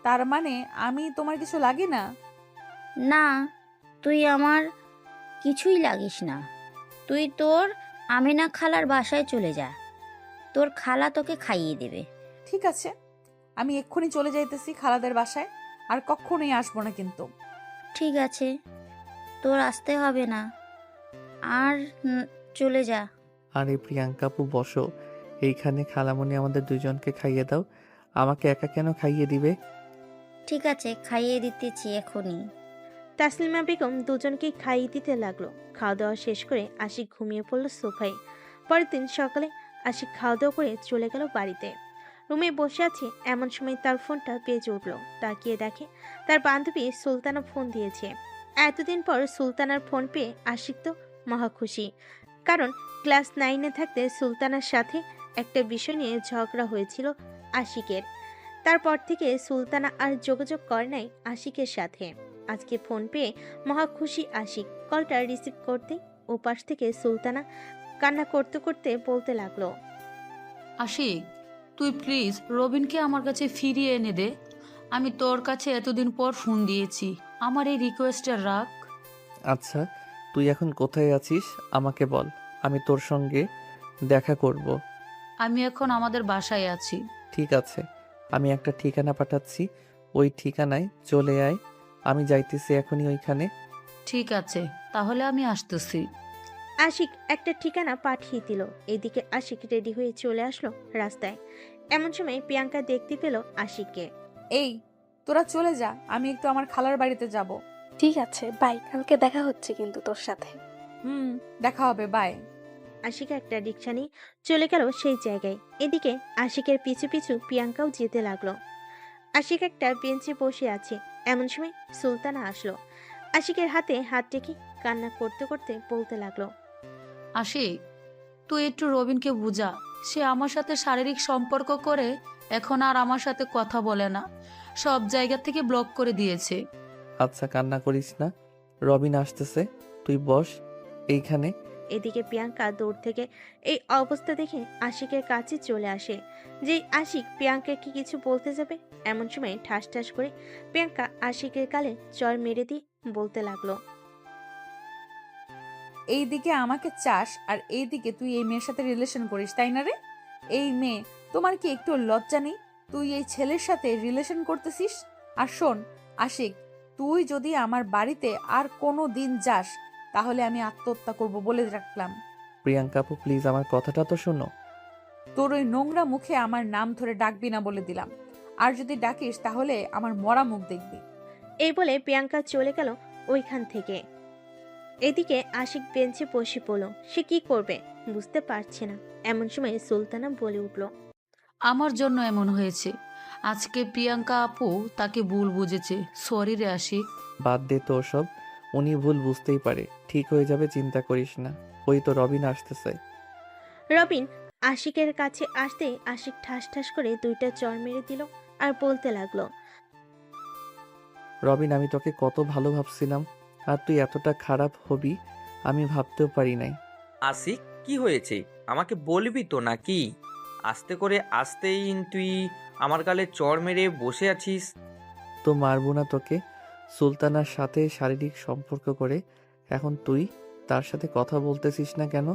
তার মানে আমি তোমার কিছু লাগি না? না, তুই আমার কিছুই লাগিস না। তুই তোর আমিনা খালার বাসায় চলে যা, তোর খালা তোকে খাইয়ে দেবে। ঠিক আছে, আমি এক্ষুনি চলে যাইতেছি খালাদের বাসায়, আর কখনোই আসবো না কিন্তু। ঠিক আছে, তোর আসতে হবে না, আর চলে যা। আরে প্রিয়াঙ্কা আপু বসো, এইখানে খালামণি আমাদের দুজনকে খাইয়ে দাও। আমাকে একা কেন খাইয়ে দিবে? ঠিক আছে, খাইয়ে দিতেছি এখনই। তাসলিমা বেগম দুজনকেই খাইয়ে দিতে লাগলো। খাওয়া দাওয়া শেষ করে আশিক ঘুমিয়ে পড়লো সোফায়। পরের দিন সকালে আশিক খাওয়া দাওয়া করে চলে গেল বাড়িতে। রুমে বসে আছে এমন সময় তার ফোনটা বেজে উঠলো। তাকিয়ে দেখে তার বান্ধবী সুলতানা ফোন দিয়েছে। এতদিন পর সুলতানার ফোন পেয়ে আশিক তো মহা খুশি, কারণ ক্লাস 9-এ থাকতে সুলতানার সাথে একটা বিষয় নিয়ে ঝগড়া হয়েছিল আশিকের। তারপর থেকে সুলতানা আর যোগাযোগ করে নাই আশিকের সাথে। আজকে ফোন পেয়ে মহা খুশি আশিক। কলটা রিসিভ করতে ওপাশ থেকে সুলতানা কান্না করতে করতে বলতে লাগলো, আশিক, তুই প্লিজ রবিনকে আমার কাছে ফিরিয়ে এনে দে। আমি তোর কাছে এতদিন পর ফোন দিয়েছি, আমার এই রিকোয়েস্টটা রাখ। আচ্ছা, তুই এখন কোথায় আছিস আমাকে বল, আমি তোর সঙ্গে দেখা করব। আমি এখন আমাদের বাসায় আছি। ঠিক আছে, আমি একটা ঠিকানা পাঠাচ্ছি, ওই ঠিকানায় চলে আয়। আমি যাইতেছি এখনই ওইখানে। ঠিক আছে, তাহলে আমি আসতেছি। আশিক একটা ঠিকানা পাঠিয়ে দিল। এদিকে আশিক রেডি হয়ে চলে আসলো রাস্তায়। এমন সময় প্রিয়াঙ্কা দেখতে পেল আশিককে। এই, তোরা চলে যা, আমি একটু আমার খালার বাড়িতে যাব। ঠিক আছে, বাই, কালকে দেখা হচ্ছে কিন্তু তোর সাথে। দেখা হবে, বাই। আশিক একটা রিকশা নিয়ে চলে গেল সেই জায়গায়। এদিকে আশিকের পিছু পিছু প্রিয়াঙ্কাও যেতে লাগলো। আশিক একটা বেঞ্চে বসে আছে। এমন সময় সুলতানা আসলো। আশিকের হাতে হাত রেখে কান্না করতে করতে বলতে লাগলো, আশিক, তুই একটু রবিনকে বুঝা। সে আমার সাথে শারীরিক সম্পর্ক করে এখন আর আমার সাথে কথা বলে না, সব জায়গা থেকে ব্লক করে দিয়েছে। আচ্ছা কান্না করিস না, রবিন আসতেছে, তুই বস এইখানে। এদিকে প্রিয়াঙ্কা দূর থেকে এই অবস্থা দেখে আশিকের কাছে চলে আসে। যেই আশিক প্রিয়াঙ্কাকে কিছু বলতে যাবে, এমন সময় ঠাস ঠাস করে প্রিয়াঙ্কা আশিকের গালে চড় মেরে দিয়ে বলতে লাগলো, এইদিকে আমাকে চাস আর এইদিকে তুই এই মেয়ের সাথে রিলেশন করিস, তাই না রে? এই মেয়ে, তোমার কি একটু লজ্জা নেই? তুই এই ছেলের সাথে রিলেশন করতেছিস। আর শোন আশিক, তুই যদি আমার বাড়িতে আর কোনো দিন যাস তাহলে আমি আত্মহত্যা করব বলে রাখলাম। প্রিয়াঙ্কা আপু প্লিজ আমার কথাটা তো শোনো। তোর ওই নোংরা মুখে আমার নাম ধরে ডাকবি না বলে দিলাম, আর যদি ডাকিস তাহলে আমার মরা মুখ দেখবি। এই বলে প্রিয়াঙ্কা চলে গেল ওইখান থেকে। এদিকে আশিক বেঞ্চে বসে পড়ল। সে কি করবে বুঝতে পারছে না। এমন সময় সুলতানা বলে উঠল, আমার জন্য এমন হয়েছে। আজকে প্রিয়াঙ্কা আপু তাকে ভুল বুঝেছে। সরি রে আশিক। বাদ দে তো ওসব, উনি ভুল বুঝতেই পারে, ঠিক হয়ে যাবে, চিন্তা করিস না। ওই তো রবিন আসতেছে। রবিন আশিকের কাছে আসতেই আশিক ঠাস ঠাস করে দুইটা চড় মেরে দিল আর বলতে লাগলো, রবিন আমি তোকে কত ভালো ভাবছিলাম, আর তুই এতটা খারাপ হবি আমি ভাবতেও পারি নাই। আশিক, কি হয়েছে আমাকে বলবি তো নাকি? আস্তে করে আসতেই তুই আমার গালে চড় মেরে বসে আছিস। তো মারবো না তোকে? সুলতানার সাথে শারীরিক সম্পর্ক করে এখন তুই তার সাথে কথা বলতেছিস না কেন?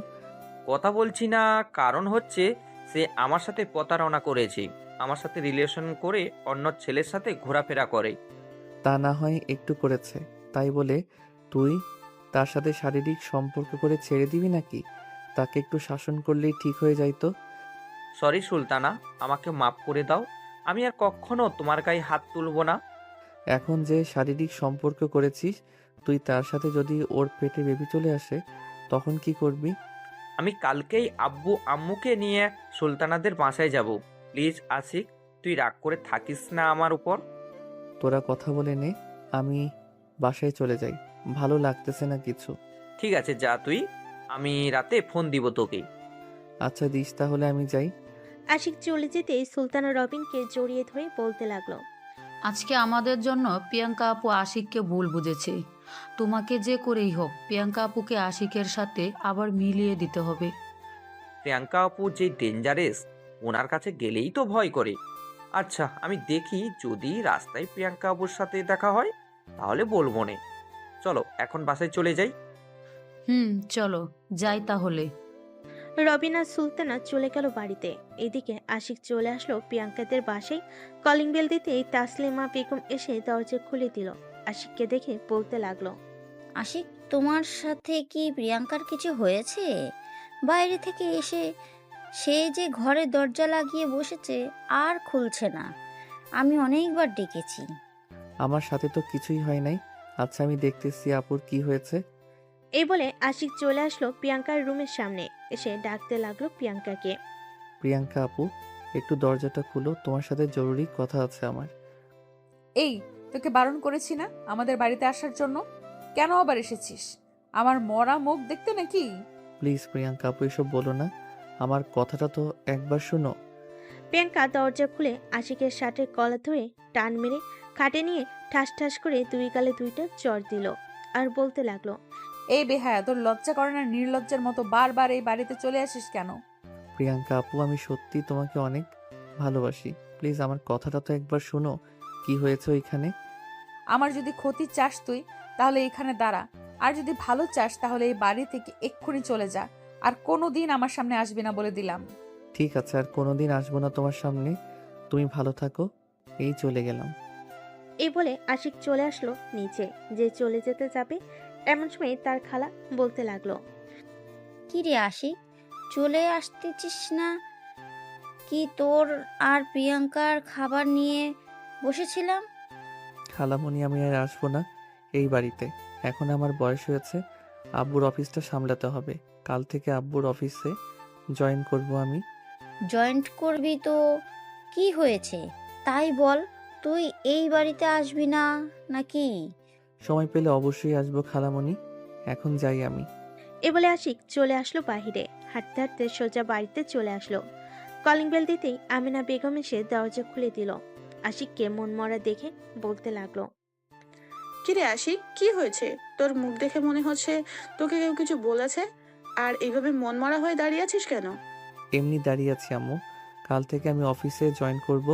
কথা বলছি না কারণ হচ্ছে সে আমার সাথে প্রতারণা করেছে, আমার সাথে রিলেশন করে অন্য ছেলের সাথে ঘোরাফেরা করে। তা না হয় একটু করেছে, তাই বলে তুই তার সাথে শারীরিক সম্পর্ক করে ছেড়ে দিবি নাকি? তাকে একটু শাসন করলেই ঠিক হয়ে যাইতো। সরি সুলতানা, আমাকে মাফ করে দাও। আমি আর কখনো তোমার গায়ে হাত তুলব না। এখন যে শারীরিক সম্পর্ক করেছিস, তুই তার সাথে যদি ওর পেটে বেবি চলে আসে তখন কি করবি? আমি কালকেই আব্বু আম্মুকে নিয়ে সুলতানাদের বাসায় যাব। প্লিজ আশিক, তুই রাগ করে থাকিস না আমার উপর। তোরা কথা বলে নে, আমি বাসায় চলে যাই, ভালো লাগতেছে না কিছু। ঠিক আছে যা তুই, আমি রাতে ফোন দিব তোকে। আচ্ছা দিস তাহলে, আমি যাই। আশিক চলে যেতেই সুলতানা রবিনকে জড়িয়ে ধরে বলতে লাগলো, আজকে আমাদের জন্য প্রিয়াঙ্কা আপু আশিককে ভুল বুঝেছে। তোমাকে যে করেই হোক প্রিয়াঙ্কা আপুকে আশিকের সাথে আবার মিলিয়ে দিতে হবে। প্রিয়াঙ্কা আপু যে ডেঞ্জারেস, ওনার কাছে গেলেই তো ভয় করে। আচ্ছা, আমি দেখি যদি রাস্তায় প্রিয়াঙ্কা আপুর সাথে দেখা হয় তাহলে বলবো নে। চলো এখন বাসায় চলে যাই। চলো যাই তাহলে। রবিন আর সুলতানা চলে গেল বাড়িতে। এদিকে আশিক চলে আসলো প্রিয়াঙ্কাদের বাসায়। কলিং বেল দিতেই তাসলিমা বেগম এসে দরজা খুলে দিল। আশিককে দেখে বলতে লাগলো, আশিক, তোমার সাথে কি প্রিয়াঙ্কার কিছু হয়েছে? বাইরে থেকে এসে সে যে ঘরে দরজা লাগিয়ে বসেছে, আর খুলছে না। আমি অনেকবার ডেকেছি। আমার সাথে তো কিছুই হয় নাই। আচ্ছা, আমি দেখতেছি আপুর কি হয়েছে। এই বলে আশিক চলে আসলো প্রিয়াঙ্কার রুমের সামনে। এসে ডাকতে লাগলো প্রিয়াঙ্কাকে। প্রিয়াঙ্কা আপু, একটু দরজাটা খুলো, তোমার সাথে জরুরি কথা আছে আমার। এই, তোকে বারণ করেছি না আমাদের বাড়িতে আসার জন্য? কেন আবার এসেছিস? আমার মরা মুখ দেখতে নাকি? প্লিজ প্রিয়াঙ্কা আপু, এসব বলো না। আমার কথাটা তো একবার শোনো। প্রিয়াঙ্কা দরজা খুলে আশিকের শার্টের কলার ধরে টান মেরে খাটে নিয়ে ঠাস ঠাস করে দুই গালে দুইটা চড় দিল। আর বলতে লাগলো, এই বেহায়া, তোর লজ্জা করে না? নির্লজ্জার মতো বারবার এই বাড়িতে চলে আসিস কেন? প্রিয়াঙ্কা আপু, আমি সত্যি তোমাকে অনেক ভালোবাসি। প্লিজ আমার কথাটা তো একবার শোনো। কি হয়েছে ওইখানে? আমার যদি ক্ষতি চাস তুই, তাহলে এখানে দাঁড়া। আর যদি ভালো চাস তাহলে এই বাড়ি থেকে এক্ষুনি চলে যা। আর কোনোদিন আমার সামনে আসবি না বলে দিলাম। ঠিক আছে, আর কোনোদিন আসবো না তোমার সামনে। তুমি ভালো থাকো। এই চলে গেলাম। এই বলে আশিক চলে আসলো নিচে। যে চলে যেতে যাবে এমন সময় তার খালা বলতে লাগলো, কি রে আশিক, চলে আসতেছিস না? কি তোর আর প্রিয়াঙ্কার খাবার নিয়ে বসেছিলাম। খালামণি, আমি আর আসবো না এই বাড়িতে। এখন আমার বয়স হয়েছে, আব্বুর অফিসটা সামলাতে হবে। কাল থেকে আব্বুর অফিসে জয়েন করব আমি। জয়েন্ট করবি তো কি হয়েছে তাই বল। তুই এই বাড়িতে আসবি না নাকি? সময় পেলে অবশ্যই আসবো খালামণি। এখন যাই আমি। এ বলে আশিক চলে আসলো বাহিরে। হাঁটতে হাঁটতে সোজা বাড়িতে চলে আসলো। কলিং বেল দিতেই আমিনা বেগম এসে দরজা খুলে দিল। আশিককে মনমরা দেখে বলতে লাগলো, কিরে আশিক, কি হয়েছে? তোর মুখ দেখে মনে হচ্ছে তোকে কেউ কিছু বলেছে। আর এইভাবে মন মরা হয়ে দাঁড়িয়ে আছিস কেন? এমনি দাঁড়িয়ে আছি আম্মু। কাল থেকে আমি অফিসে জয়েন করব।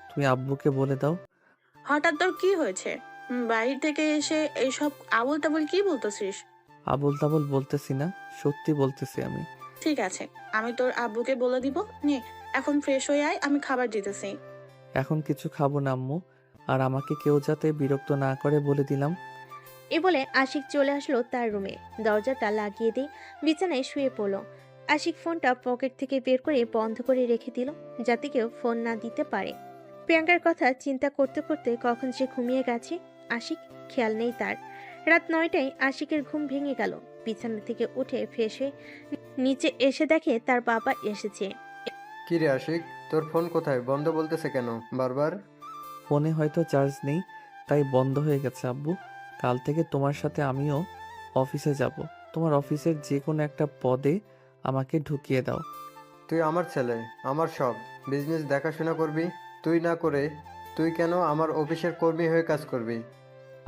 তুমি আব্বুকে বলে দাও। হঠাৎ তোর কি হয়েছে? বাইরে থেকে এসে এইসব আবল তাবল কি বলতেছিস? আবোল তাবোল বলতেছি না, সত্যি বলতেছি আমি। ঠিক আছে, আমি তোর আব্বুকে বলে দিব। নে, এখন ফ্রেশ হয়ে আয়, আমি খাবার দিতেছি। এখন কিছু খাবো না আম্মু। আর আমাকে কেউ যাতে বিরক্ত না করে বলে দিলাম। এ বলে আশিক চলে আসলো তার রুমে। দরজাটা লাগিয়ে দিয়ে বিছানায় শুয়ে পড়লো। আশিক ফোনটা পকেট থেকে বের করে বন্ধ করে রেখে দিল, যাতে কেউ ফোন না দিতে পারে। প্রিয়াঙ্কার কথা চিন্তা করতে করতে কখন সে ঘুমিয়ে গেছে আশিক খেয়াল নেই তার। রাত 9টায় আশিকের ঘুম ভেঙে গেল। বিছানা থেকে উঠে ফ্রেশ হয়ে নিচে এসে দেখে তার বাবা এসেছে। কি রে আশিক, তোর ফোন কোথায়? বন্ধ বলতেছে কেন বারবার? ফোনে হয়তো চার্জ নেই, তাই বন্ধ হয়ে গেছে আব্বু। কাল থেকে তোমার সাথে আমিও অফিসে যাব। তোমার অফিসের যে কোনো একটা পদে আমাকে ঢুকিয়ে দাও। তুই আমার ছেলে, আমার সব। বিজনেস দেখাশোনা করবি। তুই না করে তুই কেন আমার অফিসের কর্মী হয়ে কাজ করবি?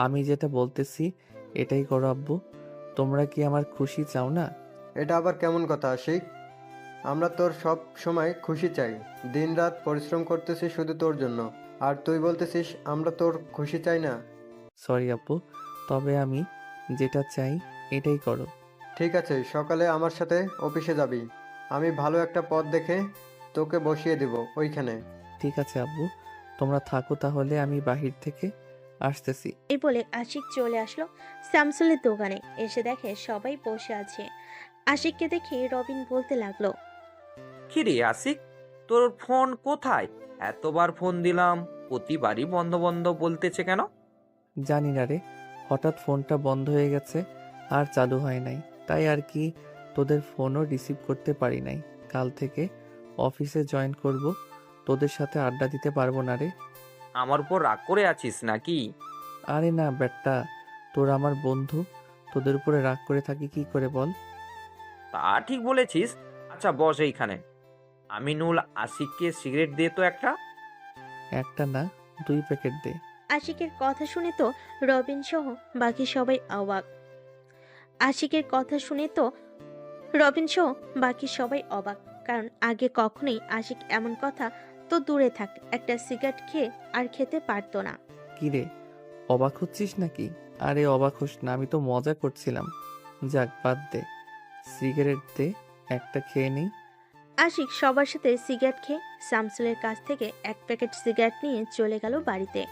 আমি যেটা বলতেছি এটাই করো আব্বু। তোমরা কি আমার খুশি চাও না? এটা আবার কেমন কথা আশিক? আমরা তোর সব সময় খুশি চাই। দিনরাত পরিশ্রম করতেছিস শুধু তোর জন্য, আর তুই বলতেছিস আমরা তোর খুশি চাই না? সরি আব্বু, তবে আমি যেটা চাই এটাই করো। ঠিক আছে, সকালে আমার সাথে অফিসে যাবি। আমি ভালো একটা পদ দেখে তোকে বসিয়ে দিব ওইখানে। ঠিক আছে আব্বু, তোমরা থাকো তাহলে, আমি বাহির থেকে আসতেছি। এই বলে আশিক চলে আসলো শামসুলের দোকানে। এসে দেখে সবাই বসে আছে। আশিককে দেখে রবিন বলতে লাগলো, কি রে আশিক, তোর ফোন কোথায়? এতবার ফোন দিলাম, প্রতিবারই বন্ধ বন্ধ বলতেছে কেন? জানি না রে, হঠাৎ ফোনটা বন্ধ হয়ে গেছে আর চালু হয় নাই, তাই আর কি তোদের ফোনও রিসিভ করতে পারি নাই। কাল থেকে অফিসে জয়েন করব, তোদের সাথে আড্ডা দিতে পারবো না রে। আমার উপর রাগ করে আছিস নাকি? আরে না বেটা, তোর আমার বন্ধু, তোদের উপরে রাগ করে থাকি কি করে বল? তা ঠিক বলেছিস। আচ্ছা বস এইখানে। আমিনুল আশিককে সিগারেট দে তো একটা। একটা না, 2 প্যাকেট দে। আশিকের কথা শুনে তো রবিন সহ বাকি সবাই অবাক। আশিকের কথা শুনে তো রবিন সহ বাকি সবাই অবাক, কারণ আগে কখনোই আশিক এমন কথা তো দূরে থাক, একটা সিগারেট খেয়ে আর খেতে পারতো না। কি রে, অবাক হচ্ছিস নাকি? আরে অবাক হোস না, আমি তো মজা করছিলাম। যাক বাদ দে, সিগারেট দে, একটা খেয়ে নেই। আশিক সবার সাথে সিগারেট খেয়ে শামসুলের কাছ থেকে 1 প্যাকেট সিগারেট নিয়ে চলে গেল বাড়িতে।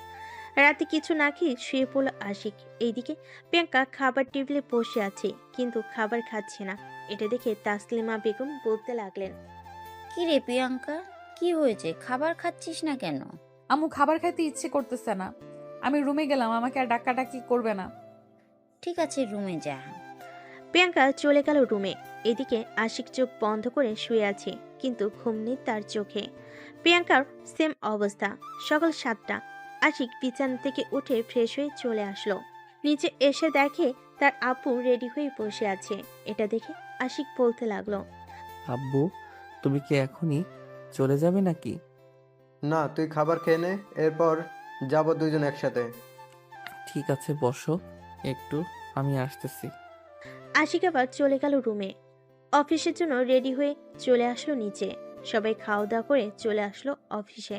রাতে কিছু না খেয়ে শুয়ে পড়ল আশিক। এইদিকে প্রিয়াঙ্কা খাবার টেবিলে বসে আছে, কিন্তু খাবার খাচ্ছে না। এটা দেখে তাসলিমা বেগম বলতে লাগলেন, কি রে প্রিয়াঙ্কা, কি হয়েছে, খাবার খাচ্ছিস না কেন? আম্মু খাবার খাইতে ইচ্ছে করতেছে না। আমি রুমে গেলাম, আমাকে আর ডাকাডাকি করবে না। ঠিক আছে, রুমে যা। প্রিয়াঙ্কা চলে গেল রুমে। এদিকে আশিক চোখ বন্ধ করে শুয়ে আছে, কিন্তু ঘুম নেই তার চোখে। প্রিয়াঙ্কার সেম অবস্থা। সকাল 7টা। আশিক বিছানা থেকে উঠে ফ্রেশ হয়ে চলে আসলো। নিচে এসে দেখে তার আপু রেডি হয়ে বসে আছে। এটা দেখে আশিক বলতে লাগলো, আব্বু, তুমি কি এখনই চলে যাবে নাকি? না, তুই খাবার খেয়ে নে, এরপর যাব দুজন একসাথে। ঠিক আছে, বসো একটু, আমি আসতেছি। আশিক আবার চলে গেল রুমে। অফিসের জন্য রেডি হয়ে চলে আসলো নিচে। সবাই খাওয়া দাওয়া করে চলে আসলো অফিসে।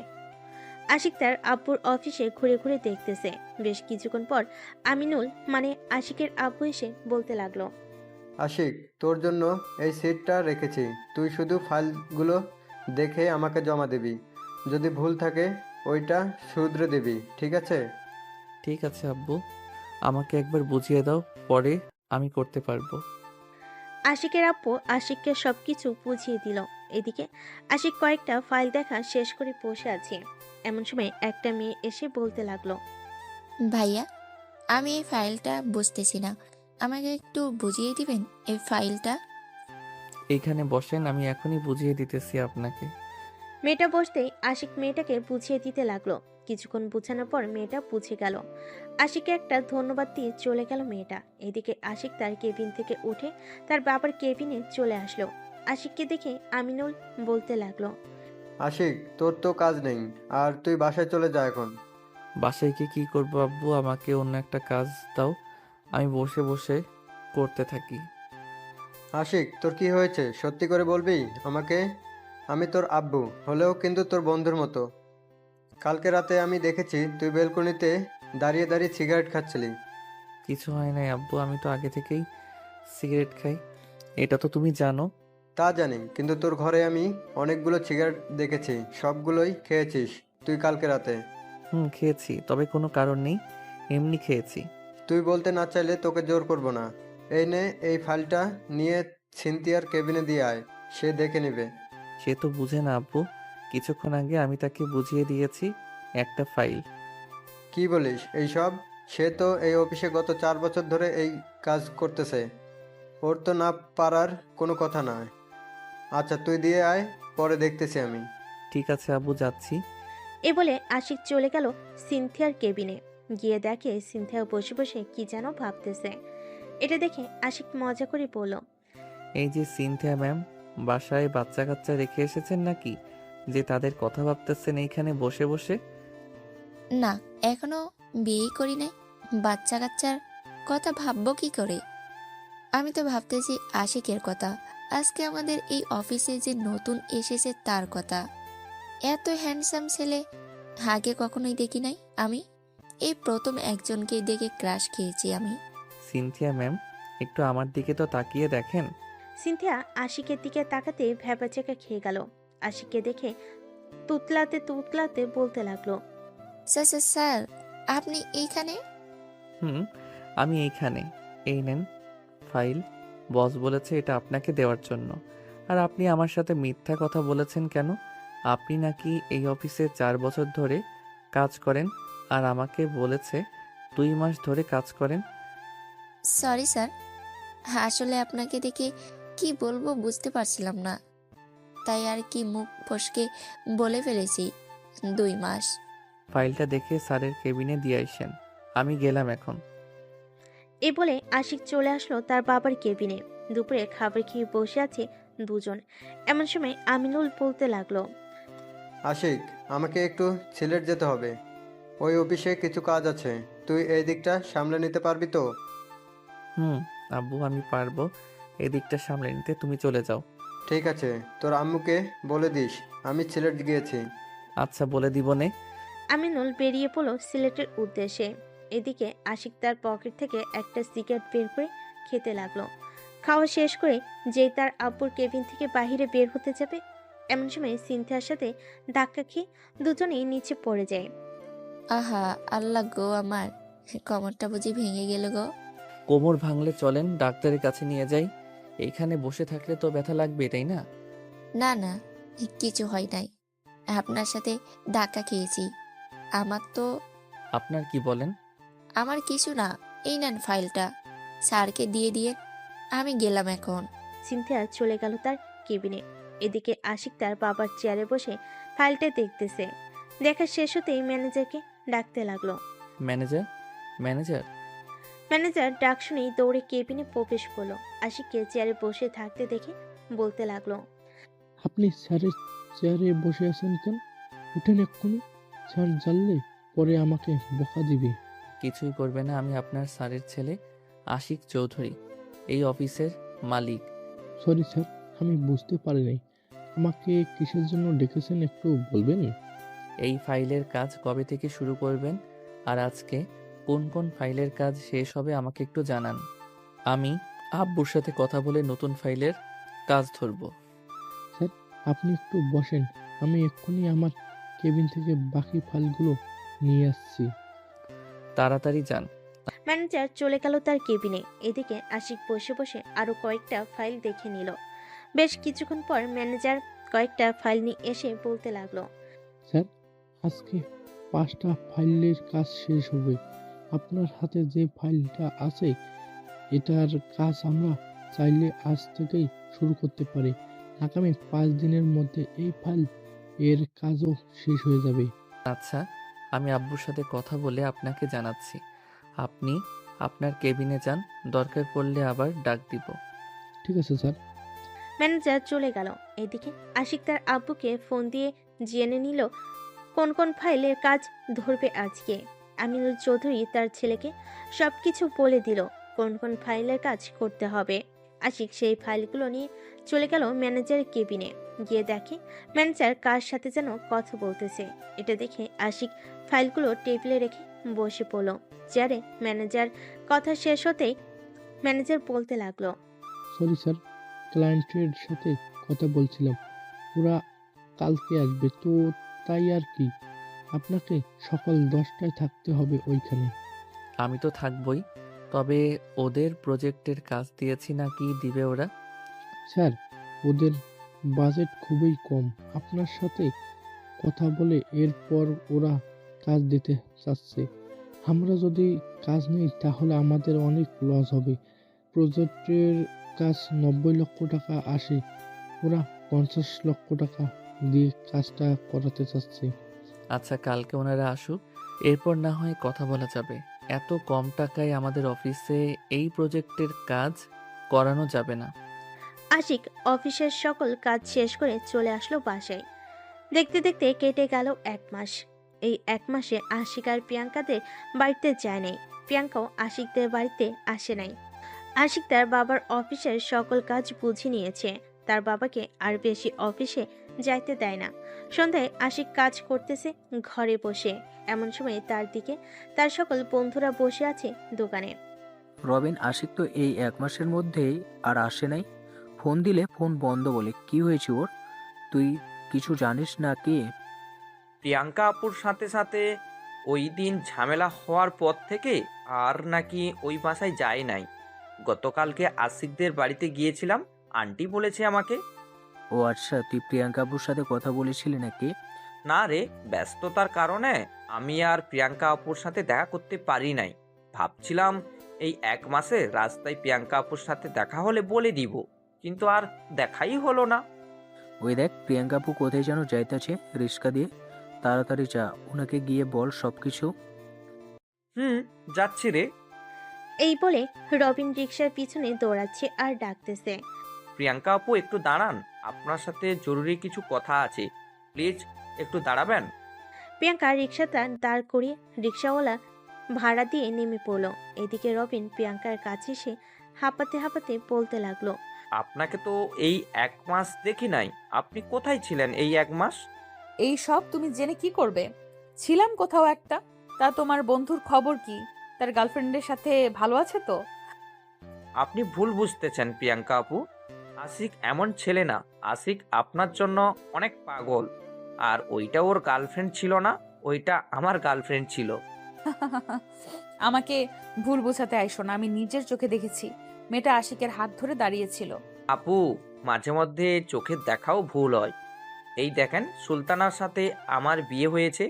আশিক তার আব্বুর অফিসে ঘুরে ঘুরে দেখতেছে। বেশ কিছুক্ষণ পর আমিনুল মানে আশিকের আব্বু এসে বলতে লাগলো, আশিক, তোর জন্য এই সিটটা রেখেছি, তুই শুধু ফাইলগুলো দেখে আমাকে জমা দিবি। যদি ভুল থাকে ওইটা শুধরে দিবি, ঠিক আছে? ঠিক আছে আব্বু, আমাকে একবার বুঝিয়ে দাও, পরে আমি করতে পারবো। আশিকের আব্বু আশিককে সবকিছু বুঝিয়ে দিল। এদিকে আশিক কয়েকটা ফাইল দেখা শেষ করে বসে আছে। এমন সময় একটা মেয়ে এসে বলতে লাগলো, ভাইয়া, আমি এই ফাইলটা বুঝতেছি না, আমাকে একটু বুঝিয়ে দিবেন এই ফাইলটা? এইখানে বসেন, আমি এখনই বুঝিয়ে দিতেছি আপনাকে। মেয়েটা বসতেই আশিক মেয়েটাকে বুঝিয়ে দিতে লাগলো। কিছুক্ষণ বুঝানোর পর মেয়েটা বুঝে গেল। আশিককে একটা ধন্যবাদ দিয়ে চলে গেল মেয়েটা। এদিকে আশিক তার কেবিন থেকে উঠে তার বাবার কেবিনে চলে আসলো। আশিককে দেখে আমিনুল বলতে লাগলো, আশিক, তোর তো কাজ নেই, আর তুই বাসায় চলে যা এখন। বাসায় গিয়ে কি করবো আব্বু? আমাকে অন্য একটা কাজ দাও, আমি বসে বসে করতে থাকি। আশিক, তোর কি হয়েছে সত্যি করে বলবি আমাকে? আমি তোর আব্বু হলেও কিন্তু তোর বন্ধুর মতো। কালকে রাতে আমি দেখেছি তুই বেলকনিতে দাঁড়িয়ে দাঁড়িয়ে সিগারেট খাচ্ছিলি। কিছু হয় নাই আব্বু, আমি তো আগে থেকেই সিগারেট খাই, এটা তো তুমি জানো। তা জানি, কিন্তু তোর ঘরে আমি অনেকগুলো সিগারেট দেখেছি, সবগুলোই খেয়েছিস তুই কালকে রাতে। খেয়েছি, তবে কোনো কারণ নেই, এমনি খেয়েছি। তুই বলতে না চাইলে তোকে জোর করব না। এই নে, এই ফাইলটা নিয়ে সিনথিয়ার কেবিনে দিয়ে আয়, সে দেখে নেবে। সে তো বুঝে না আব্বু, কিছুক্ষণ আগে আমি তাকে বুঝিয়ে দিয়েছি একটা ফাইল। কি বলিস এইসব? সে তো এই অফিসে গত 4 বছর ধরে এই কাজ করতেছে, ওর তো না পারার কোনো কথা নয়। আচ্ছা, তুই দিয়ে আয়, পরে দেখতেছি আমি। ঠিক আছে আব্বু, যাচ্ছি। এ বলে আশিক চলে গেল সিনথিয়ার কেবিনে। গিয়ে দেখে সিনথিয়া বসে বসে কি যেন ভাবতেছে। এটা দেখে আশিক মজা করে বলল, এই যে সিনথিয়া ম্যাম, বাসায় বাচ্চা কাচ্চা রেখে এসেছেন নাকি, যে তাদের কথা ভাবতেছেন এইখানে বসে বসে? না, এখনো বিয়েই করি নাই, বাচ্চা কাচ্চার কথা ভাববো কি করে? আমি তো ভাবতেছি আশিকের কথা, আজকে আমাদের এই অফিসে যে নতুন এসেছে তার কথা। এত হ্যান্ডসাম ছেলে আগে কখনোই দেখি নাই আমি, এই প্রথম একজনকে দেখে ক্রাশ খেয়েছি আমি। সিনথিয়া ম্যাম, একটু আমার দিকে তো তাকিয়ে দেখেন। সিনথিয়া আশিকের দিকে তাকাতে ভ্যাবাচেকা খেয়ে গেল। আশিককে দেখে তুতলাতে তুতলাতে বলতে লাগলো, স্যার স্যার স্যার, আপনি এইখানে? আমি এইখানে। এই নেন ফাইল, বস বলেছে এটা আপনাকে দেওয়ার জন্য। আর আপনি আমার সাথে মিথ্যা কথা বলেছেন কেন? আপনি নাকি এই অফিসে 4 বছর ধরে কাজ করেন, আর আমাকে বলেছে 2 মাস ধরে কাজ করেন। সরি স্যার, আসলে আপনাকে দেখে কি বলবো বুঝতে পারছিলাম না, তাই আর কি মুখ ফসকে বলে ফেলেছি 2 মাস। ফাইলটা দেখে স্যারের কেবিনে দিয়ে আসেন, আমি গেলাম এখন। এ বলে আশিক চলে আসলো তার বাবার কেবিনে। দুপুরে খাবার খেয়ে বসে আছে দুজন। এমন সময় আমিনুল বলতে লাগলো, আশিক, আমাকে একটু সিলেট যেতে হবে। ওই অফিসে কিছু কাজ আছে, তুই এই দিকটা সামলে নিতে পারবি তো? হুম, আব্বু আমি পারবো এদিকটা সামলে নিতে, তুমি চলে যাও। ঠিক আছে, তোর আম্মুকে বলে দিস আমি সিলেট গিয়েছি। আচ্ছা, বলে দিবনে। আমিনুল বেরিয়ে পড়ল সিলেটের উদ্দেশ্যে। এদিকে আশিক তার পকেট থেকে একটা সিগারেট বের করে খেতে লাগলো। খাওয়া শেষ করে যেই তার আব্বুর কেবিন থেকে বাইরে বের হতে যাবে, এমন সময় সিনথিয়ার সাথে ধাক্কা খেয়ে দুজনেই নিচে পড়ে যায়। আহা আল্লাহ গো, আমার কোমরটা বুঝি ভেঙে গেল গো। কোমর ভাঙলে চলেন ডাক্তারের কাছে নিয়ে যাই। এইখানে বসে থাকলে তো ব্যথা লাগবে, তাই না? না না, কিছু হয় নাই, আপনার সাথে ধাক্কা খেয়েছি। আমার তো আপনার কি বলেন? আমার কিছু না, এই নেন ফাইলটা, স্যারকে দিয়ে দিয়ে আমি গেলাম এখন। সিনথিয়া চলে গেল তার কেবিনে। এদিকে আশিক তার বাবার চেয়ারে বসে ফাইলটা দেখতেছে। দেখা শেষ হতেই ম্যানেজারকে ডাকতে লাগলো। Manager, manager. ম্যানেজার ডাক শুনেই দৌড়ে কেবিনে প্রবেশ করলো। আশিককে চেয়ারে বসে থাকতে দেখে বলতে লাগলো, আপনি স্যারের চেয়ারে বসে আছেন কেন? উঠেন এক্ষুনি, স্যার জানলে পরে আমাকে বকা দিবে। কিছুই করবে না, আমি আপনার স্যারের ছেলে আশিক চৌধুরী, এই অফিসের মালিক। সরি স্যার, আমি বুঝতে পারি নাই। আমাকে কিসের জন্য ডেকেছেন একটু বলবেন? এই ফাইলের কাজ কবে থেকে শুরু করবেন, আর আজকে কোন কোন ফাইলের কাজ শেষ হবে আমাকে একটু জানান। আমি আব্বুর সাথে কথা বলে নতুন ফাইলের কাজ ধরব। স্যার, আপনি একটু বসেন, আমি এক্ষুনি আমার কেবিন থেকে বাকি ফাইলগুলো নিয়ে আসছি। তাড়াতাড়ি যান। ম্যানেজার চলে গেল তার কেবিনে। এদিকে আশিক বসে বসে আরো কয়েকটা ফাইল দেখে নিল। বেশ কিছুক্ষণ পর ম্যানেজার কয়েকটা ফাইল নিয়ে এসে বলতে লাগলো, স্যার, আজকে 5টা ফাইলের কাজ শেষ হবে। আপনার হাতে যে ফাইলটা আছে এটার কাজ আমরা চাইলে আজ থেকেই শুরু করতে পারি। আগামী 5 দিনের মধ্যে এই ফাইল এর কাজও শেষ হয়ে যাবে। আচ্ছা, আমি আব্বুর সাথে কথা বলে আপনাকে জানাচ্ছি। আপনি আপনার কেবিনে যান, দরকার পড়লে আবার ডাক দিব। ঠিক আছে স্যার। ম্যানেজার চলে গেল। এদিকে আশিক তার আব্বুকে ফোন দিয়ে জেনে নিল কোন কোন ফাইলের কাজ ধরবে আজকে। আমিনুল চৌধুরী তার ছেলেকে সবকিছু বলে দিল কোন কোন ফাইলের কাজ করতে হবে। আশিক সেই ফাইলগুলো নিয়ে চলে গেল ম্যানেজারের কেবিনে। গিয়ে দেখে ম্যানেজার কার সাথে যেন কথা বলতেছে। এটা দেখে আশিক ফাইলগুলো টেবিলে রেখে বসে পড়ল চেয়ারে। ম্যানেজার কথা শেষ হতেই ম্যানেজার বলতে লাগলো, সরি স্যার, ক্লায়েন্টের সাথে কথা বলছিলাম, ওরা কালকে আসবে তো, তাই আর কি। আপনাকে সকাল 10টায় থাকতে হবে ওইখানে। আমি তো থাকবই, তবে ওদের প্রজেক্টের কাজ দিয়েছি নাকি দিবে ওরা? স্যার, ওদের বাজেট খুবই কম। আপনার সাথে কথা বলে এরপর ওরা কাজ দিতে চাচ্ছে। আমরা যদি কাজ নেই তাহলে আমাদের অনেক লস হবে। প্রজেক্টের কাজ 90 লক্ষ টাকা আসে, ওরা 50 লক্ষ টাকা দিয়ে কাজটা করাতে চাচ্ছে। আচ্ছা, কালকে ওনারা আসুক, এরপর না হয় কথা বলা যাবে। এত কম টাকায় আমাদের অফিসে এই প্রজেক্টের কাজ করানো যাবে না। আশিক অফিসের সকল কাজ শেষ করে চলে আসলো বাসায়। দেখতে দেখতে কেটে গেল 1 মাস। এই 1 মাসে আশিক আর প্রিয়াঙ্কাদের বাড়িতে যায় নাই। প্রিয়াঙ্কাও আশিকদের বাড়িতে আসে নাই। আশিক তার বাবার অফিসের সকল কাজ বুঝে নিয়েছে। তার বাবাকে আর বেশি অফিসে যাইতে দেয় না। সন্ধ্যায় আশিক কাজ করতেছে ঘরে বসে। এমন সময় তার দিকে তার সকল বন্ধুরা বসে আছে দোকানে। রবিন, আশিক তো এই 1 মাসের মধ্যেই আর আসে নাই। ফোন দিলে ফোন বন্ধ বলে, কি হয়েছে ওর? তুই কিছু জানিস না কি? প্রিয়াঙ্কা আপুর সাথে সাথে ওই দিন ঝামেলা হওয়ার পর থেকে আর নাকি ওই বাসায় যায় নাই। গতকালকে আশিকদের বাড়িতে গিয়েছিলাম, আন্টি বলেছে আমাকে। ও আচ্ছা, তুই প্রিয়াঙ্কা আপুর সাথে কথা বলেছিলি নাকি? না রে, ব্যস্ততার কারণে আমি আর প্রিয়াঙ্কা আপুর সাথে দেখা করতে পারি নাই। ভাবছিলাম এই 1 মাসে রাস্তায় প্রিয়াঙ্কা আপুর সাথে দেখা হলে বলে দিব, কিন্তু আর দেখাই হলো না। ওই দেখ, প্রিয়াঙ্কা আপু কোথায় যেন যাইতেছে রিক্সা দিয়ে। তাড়াতাড়ি যা, ওনাকে গিয়ে বল সবকিছু। যাচ্ছি রে। এই বলে রবিন রিকশার পিছনে দৌড়াচ্ছে আর ডাকতেছে, প্রিয়াঙ্কা আপু একটু দাঁড়ান, আপনার সাথে জরুরি কিছু কথা আছে, প্লিজ একটু দাঁড়াবেন। প্রিয়াঙ্কা রিক্সাটা দাঁড় করিয়ে রিক্সাওয়ালা ভাড়া দিয়ে নেমে পড়ল। এদিকে রবিন প্রিয়াঙ্কার কাছে এসে হাঁপাতে হাঁপাতে বলতে লাগলো, আপনাকে তো এই 1 মাস দেখি নাই, আপনি কোথায় ছিলেন এই 1 মাস? এই সব তুমি জেনে কি করবে? ছিলাম কোথাও একটা। তা তোমার বন্ধুর খবর কি? তার গার্লফ্রেন্ডের সাথে ভালো আছে তো? আপনি ভুল বুঝতেছেন প্রিয়াঙ্কা আপু, আশিক এমন ছেলে না। আশিক আপনার জন্য অনেক পাগল। আর ওইটা ওর গার্লফ্রেন্ড ছিল না, ওইটা আমার গার্লফ্রেন্ড ছিল। আমাকে ভুল বোঝাতে আইসো না, আমি নিজের চোখে দেখেছি মেয়েটা আশিকের হাত ধরে দাঁড়িয়েছিল। আপু, মাঝে মধ্যে চোখের দেখাও ভুল হয়। এই দেখেন, সুলতানার সাথে আমার বিয়ে হয়েছে,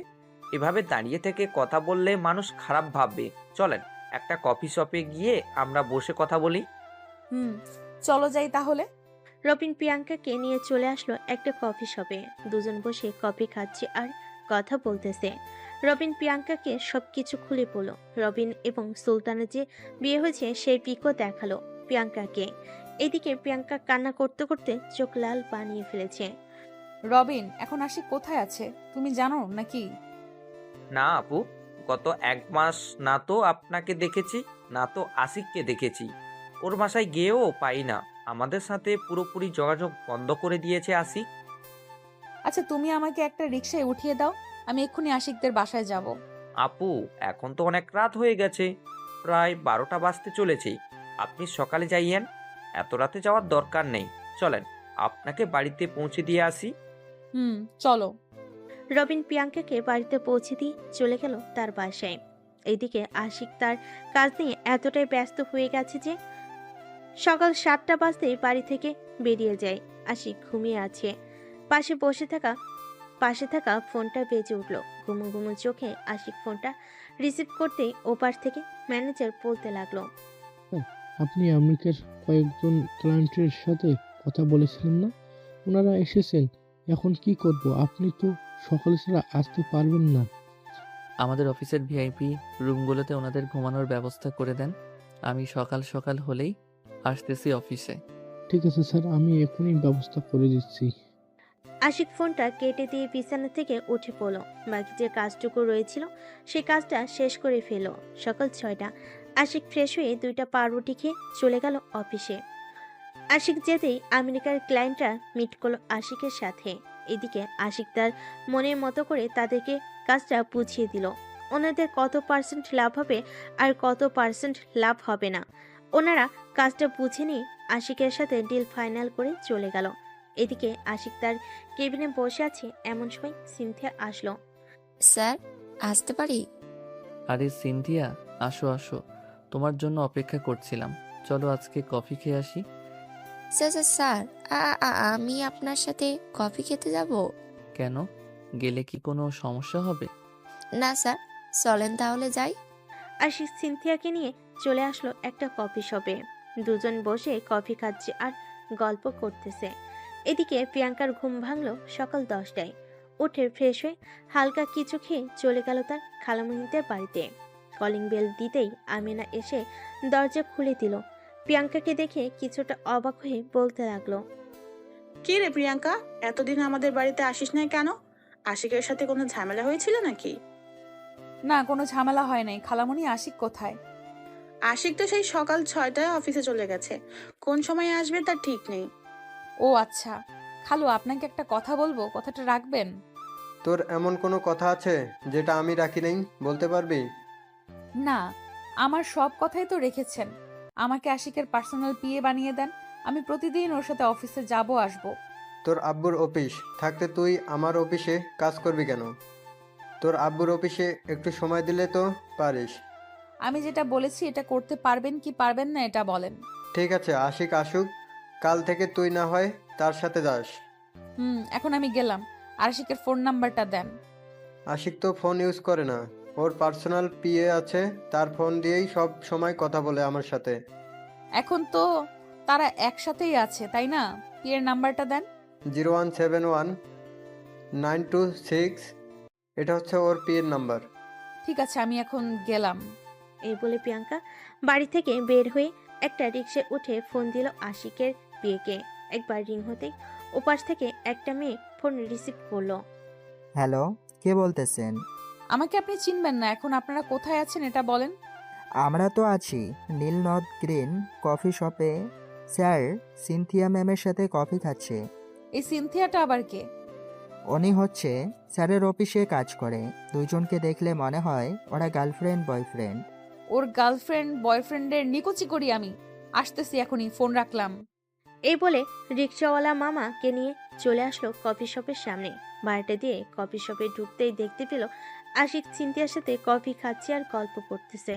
এভাবে দাঁড়িয়ে থেকে কথা বললে মানুষ খারাপ ভাববে। চলেন একটা কফি শপে গিয়ে আমরা বসে কথা বলি। চলো যাই তাহলে। রবিন প্রিয়াঙ্কাকে নিয়ে চলে আসলো একটা কফি শপে। দুজন বসে কফি খাচ্ছে আর কথা বলতেছে। রবিন প্রিয়াঙ্কাকে সবকিছু খুলে বলল। রবিন এবং সুলতানের যে বিয়ে হয়েছে সেই পিকও দেখালো প্রিয়াঙ্কাকে। এদিকে প্রিয়াঙ্কা কান্না করতে করতে চোখ লাল বানিয়ে ফেলেছে। রবিন এখন আশিক কোথায় আছে তুমি জানো নাকি? না আপু, গত 1 মাস না তো আপনাকে দেখেছি, না তো আশিককে দেখেছি। ওর বাসায় গিয়েও পাই না। আমাদের সাথে পুরোপুরি যোগাযোগ বন্ধ করে দিয়েছে আশিক। আচ্ছা তুমি আমাকে একটা রিকশায় উঠিয়ে দাও, আমি এক্ষুনি আশিকদের বাসায় যাব। আপু, এখন তো অনেক রাত হয়ে গেছে, প্রায় 12টা বাজতে চলেছে। আপনি সকালে যাইয়েন, এত রাতে যাওয়ার দরকার নেই। চলেন আপনাকে বাড়িতে পৌঁছে দিয়ে আসি। চলো। রবিন প্রিয়াঙ্কাকে বাড়িতে পৌঁছে দিয়ে চলে গেল তার বাসায়। এইদিকে আশিক তার কাজ নিয়ে এতটাই ব্যস্ত হয়ে গেছে যে সকাল 7টা বাজতেই বাড়ি থেকে বেরিয়ে যায়। আশিক ঘুমিয়ে আছে। পাশে থাকা ফোনটা বেজে উঠল। ঘুমো ঘুমো চোখে আশিক ফোনটা রিসিভ করতেই ওপাশ থেকে ম্যানেজার বলতে লাগলো, আপনি আমেরিকার কয়েকজন ক্লায়েন্টের সাথে কথা বলেছিলেন না? ওনারা এসেছেন। এখন কি করব? আপনি তো সকালে ছাড়া আসতে পারবেন না। আমাদের অফিসের ভিআইপি রুমগুলোতে ওনাদের ঘুমানোর ব্যবস্থা করে দেন। আমি সকাল সকাল হলেই আসতেছি অফিসে। ঠিক আছে স্যার, আমি এখনই ব্যবস্থা করে দিচ্ছি। আশিক ফোনটা কেটে দিয়ে বিছানা থেকে উঠে পড়ল। বাকি যে কাজটুকু রয়েছিল সেই কাজটা শেষ করে ফেল। সকাল 6টা। আশিক ফ্রেশ হয়ে 2টা পাউরুটি খেয়ে চলে গেল অফিসে। আশিক যেতেই আমেরিকার ক্লায়েন্টরা মিট করলো আশিকের সাথে। এদিকে আশিক তার মনের মতো করে তাদেরকে কাজটা বুঝিয়ে দিল। ওনাদের কত পার্সেন্ট লাভ হবে আর কত পার্সেন্ট লাভ হবে না ওনারা কাজটা বুঝে নিয়ে আশিকের সাথে ডিল ফাইনাল করে চলে গেল। এদিকে আশিক তার কেবিনে বসে আছে, এমন সময় সিনথিয়া আসলো। স্যার আসতে পারি? আরে সিনথিয়া, আসো আসো, তোমার জন্য অপেক্ষা করছিলাম। চলো আজকে কফি খেয়ে আসি। স্যার স্যার স্যার আমি আপনার সাথে কফি খেতে যাব? কেন? গেলে কি কোনো সমস্যা হবে? না স্যার, চলেন তাহলে যাই। আশিক সিনথিয়াকে নিয়ে চলে আসলো একটা কফি শপে। দুজন বসে কফি খাচ্ছে আর গল্প করতেছে। এদিকে প্রিয়াঙ্কার ঘুম ভাঙলো সকাল 10টায়। উঠে ফ্রেশ হয়ে হালকা কিছু খেয়ে চলে গেল তার খালামণিদের বাড়িতে। কলিং বেল দিতেই আমিনা এসে দরজা খুলে দিল। প্রিয়াঙ্কাকে দেখে কিছুটা অবাক হয়ে বলতে লাগলো, কি রে প্রিয়াঙ্কা, এতদিন আমাদের বাড়িতে আসিস নাই কেন? আশিকের সাথে কোনো ঝামেলা হয়েছিল নাকি? না, কোনো ঝামেলা হয় নাই। খালামণি আশিক কোথায়? আশিক তো সেই সকাল 6টায় অফিসে চলে গেছে, কোন সময় আসবে তার ঠিক নেই। ও আচ্ছা। খালু আপনাকে একটা কথা বলবো, কথাটা রাখবেন? তোর এমন কোনো কথা আছে যেটা আমি রাখি নাই, বলতে পারবি? না, আমার সব কথাই তো রেখেছেন। আমাকে আশিকের পার্সোনাল পিএ বানিয়ে দেন, আমি প্রতিদিন ওর সাথে অফিসে যাব আসব। তোর আব্বুর অফিস থাকতে তুই আমার অফিসে কাজ করবি কেন? তোর আব্বুর অফিসে একটু সময় দিলে তো পারিস। আমি যেটা বলেছি এটা করতে পারবেন কি পারবেন না এটা বলেন। ঠিক আছে, আশিক আসুক, কাল থেকে তুই না হয় তার সাথে যাস। এখন আমি গেলাম। আশিকের ফোন নাম্বারটা দেন। আশিক তো ফোন ইউজ করে না, ওর পার্সোনাল পিএ আছে, তার ফোন দিয়েই সব সময় কথা বলে আমার সাথে। এখন তো তারা একসাথেই আছে তাই না? পিএর নাম্বারটা দেন। 0171926, এটা হচ্ছে ওর পিএর নাম্বার। ঠিক আছে, আমি এখন গেলাম। এই বলে প্রিয়াঙ্কা বাড়ি থেকে বের হয়ে একটা রিক্সায় উঠে ফোন দিল আশিকের বিয়েকে। একবার রিং হতেই ওপাশ থেকে একটা মেয়ে ফোন রিসিভ করলো। হ্যালো, কে বলতেছেন? আমাকে আপনি চিনবেন না, এখন আপনারা কোথায় আছেন এটা বলেন। আমরা তো আছি নীল নদ গ্রিন কফি শপে। স্যার, সিনথিয়া ম্যামের সাথে কফি খাচ্ছে। এই সিনথিয়াটা আবার কে? উনি হচ্ছে স্যারের অফিসে কাজ করে। দুইজনকে দেখলে মনে হয় ওরা গার্লফ্রেন্ড বয়ফ্রেন্ড। ওর গার্লফ্রেন্ড বয়ফ্রেন্ডের নিকুচি করি আমি। আসতেছি এখনই, ফোন রাখলাম। এই বলে রিক্সাওয়ালা মামাকে নিয়ে চলে আসলো কফি শপের সামনে। বারোটা দিয়ে কফি শপে ঢুকতেই দেখতে পেল আশিক সিনথিয়ার সাথে কফি খাচ্ছে আর গল্প করতেছে।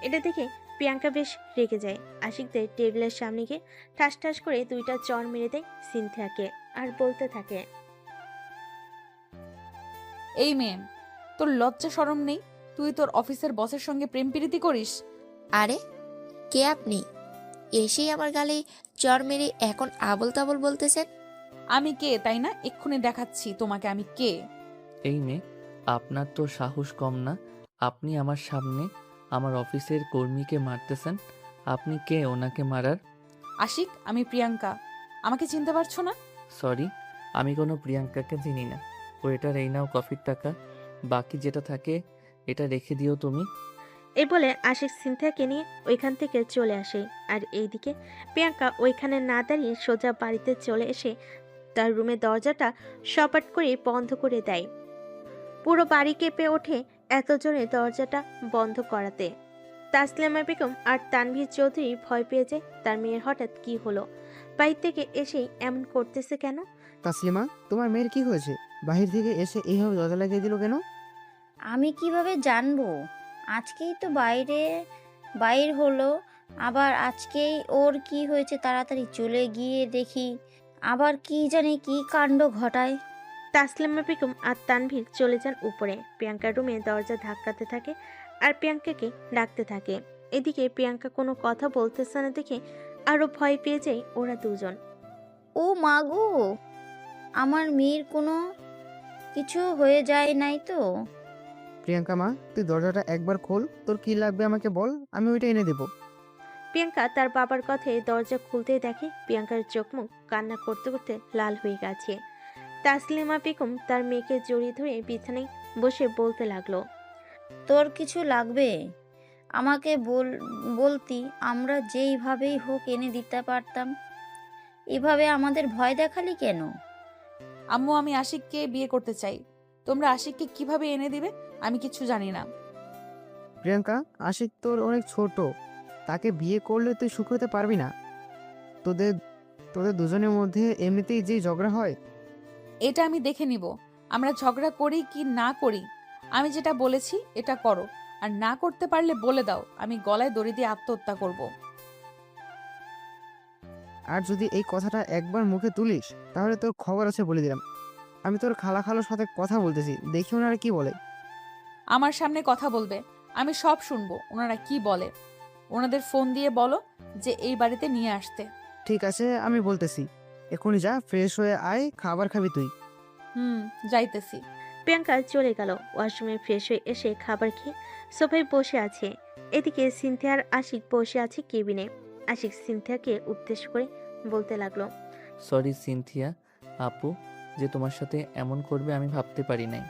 এটা দেখে প্রিয়াঙ্কা বেশ রেগে যায়। আশিকদের টেবিলের সামনে গিয়ে ঠাস ঠাস করে দুইটা চড় মেরে দেয় সিনথিয়াকে আর বলতে থাকে, এই মেয়ে, তোর লজ্জা শরম নেই? তুই তোর অফিসের বসের সঙ্গে প্রেম প্রীতি করিস? আরে কে আপনি? এসেই আমার গালে চড় মেরে এখন আবল তাবল বলতেছেন। আমি কে তাই না? এক্ষুনি দেখাচ্ছি তোমাকে আমি কে। এই মেয়ে, আপনার তো সাহস কম না? আপনি আমার সামনে আমার অফিসের কর্মীকে মারতেছেন। আপনি কে ওনাকে মারার? আশিক, আমি প্রিয়াঙ্কা। আমাকে চিনতে পারছো না? সরি, আমি কোনো প্রিয়াঙ্কাকে চিনি না। ওয়েটার, এই নাও কফির টাকা, বাকি যেটা থাকে এটা রেখে দিও তুমি। এই বলে আশিক সিনথিয়াকে নিয়ে ওইখান থেকে চলে আসে। আর এইদিকে প্রিয়াঙ্কা ওইখানে না দাঁড়িয়ে সোজা বাড়িতে চলে এসে তার রুমের দরজাটা সপাট করে বন্ধ করে দেয়। পুরো বাড়ি কেঁপে ওঠে এত জোরে দরজাটা বন্ধ করাতে। তাসলিমা বেগম আর তানভীর চৌধুরী ভয় পেয়ে যায় তার মেয়ের হঠাৎ কি হলো, বাড়ি থেকে এসেই এমন করতেছে কেন। তাসলিমা, তোমার মেয়ের কি হয়েছে? বাহির থেকে এসে এইভাবে দরজা লাগিয়ে দিল কেন? আমি কিভাবে জানবো? আজকেই তো বাইর হলো, আবার আজকেই ওর কি হয়েছে তাড়াতাড়ি চলে গিয়ে দেখি আবার কি জানি কি কাণ্ড ঘটায়। তাসলিমা বেগম আর তানভীর চলে যান উপরে। প্রিয়াঙ্কার রুমে দরজা ধাক্কাতে থাকে আর প্রিয়াঙ্কাকে ডাকতে থাকে। এদিকে প্রিয়াঙ্কা কোনো কথা বলতেছে না দেখে আরো ভয় পেয়ে যায় ওরা দুজন। ও মাগো, আমার মেয়ের কোনো কিছু হয়ে যায় নাই তো? প্রিয়াঙ্কা মা, তুই দরজাটা একবার খোল, তোর কি লাগবে আমাকে বল, আমি ওইটা এনে দেবো। প্রিয়াঙ্কা তার বাবার কথায় দরজা খুলতেই দেখে প্রিয়াঙ্কার চোখ মুখ কান্না করতে করতে লাল হয়ে গেছে। তাসলিমা বেগম তার মেয়েকে জড়িয়ে ধরে বিছানায় বসে বলতে লাগলো, তোর কিছু লাগবে আমাকে বলতি, আমরা যেইভাবেই হোক এনে দিতে পারতাম। এভাবে আমাদের ভয় দেখালি কেন? আম্মু, আমি আশিককে বিয়ে করতে চাই। তোমরা আশিককে কিভাবে এনে দিবে আমি কিছু জানি না। প্রিয়াঙ্কা, আশিক তোর অনেক ছোট, তাকে বিয়ে করলে তুই সুখ হতে পারবি না। তোদের তোদের দুজনের মধ্যে এমনিতেই যে ঝগড়া হয়। এটা আমি দেখে নিব, আমরা ঝগড়া করি কি না করি। আমি যেটা বলেছি এটা করো, আর না করতে পারলে বলে দাও, আমি গলায় দড়ি দিয়ে আত্মহত্যা করব। আর যদি এই কথাটা একবার মুখে তুলিস তাহলে তোর খবর আছে বলে দিলাম। আমি তোর খালার সাথে কথা বলতেছি, দেখি ওনারা কি বলে। আমার সামনে কথা বলবে, আমি সব শুনবো ওনারা কি বলে। ওনাদের ফোন দিয়ে বলো যে এই বাড়িতে নিয়ে আসতে। ঠিক আছে, আমি বলতেছি। এখনই যা, ফ্রেশ হয়ে আয়, খাবার খাবি তুই। যাইতেছি। প্রিয়াঙ্কা চলে গেল। ওয়াশরুমে ফ্রেশ হয়ে এসে খাবার খেয়ে সোফায় বসে আছে। এদিকে সিনথিয়া আর আশিক বসে আছে কেবিনে। আশিক সিনথিয়াকে উদ্দেশ্য করে বলতে লাগলো, সরি সিনথিয়া আপু, যে তোমার সাথে এমন করবে আমি ভাবতে পারি নাই।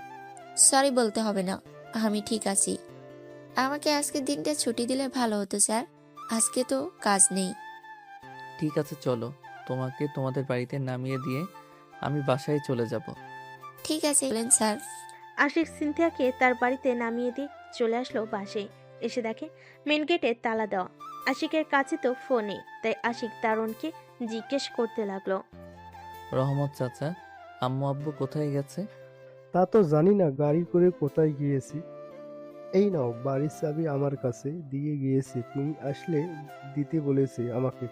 সরি বলতে হবে না, আমি ঠিক আছি। আমাকে আজকে দিনটা ছুটি দিলে ভালো হতো স্যার, আজকে তো কাজ নেই। ঠিক আছে চলো, তোমাকে তোমাদের বাড়িতে নামিয়ে দিয়ে আমি বাসায় চলে যাব। ঠিক আছে বলেন স্যার। আশিক সিনথিয়াকে তার বাড়িতে নামিয়ে দিয়ে চলে আসলো বাসে। এসে দেখে মেন গেটে তালা দেওয়া। আশিকের কাছে তো ফোন নেই, তাই আশিক দারুণকে জিজ্ঞেস করতে লাগলো, রহমত চাচা, আম্মু আব্বু কোথায় গেছে? তা তো জানি না, গাড়ি করে কোথায় গিয়েছি। এই নাও, বাড়ির চাবি আমার কাছে দিয়ে গিয়েছে, তুমি আসলে দিতে বলেছে আমাকে।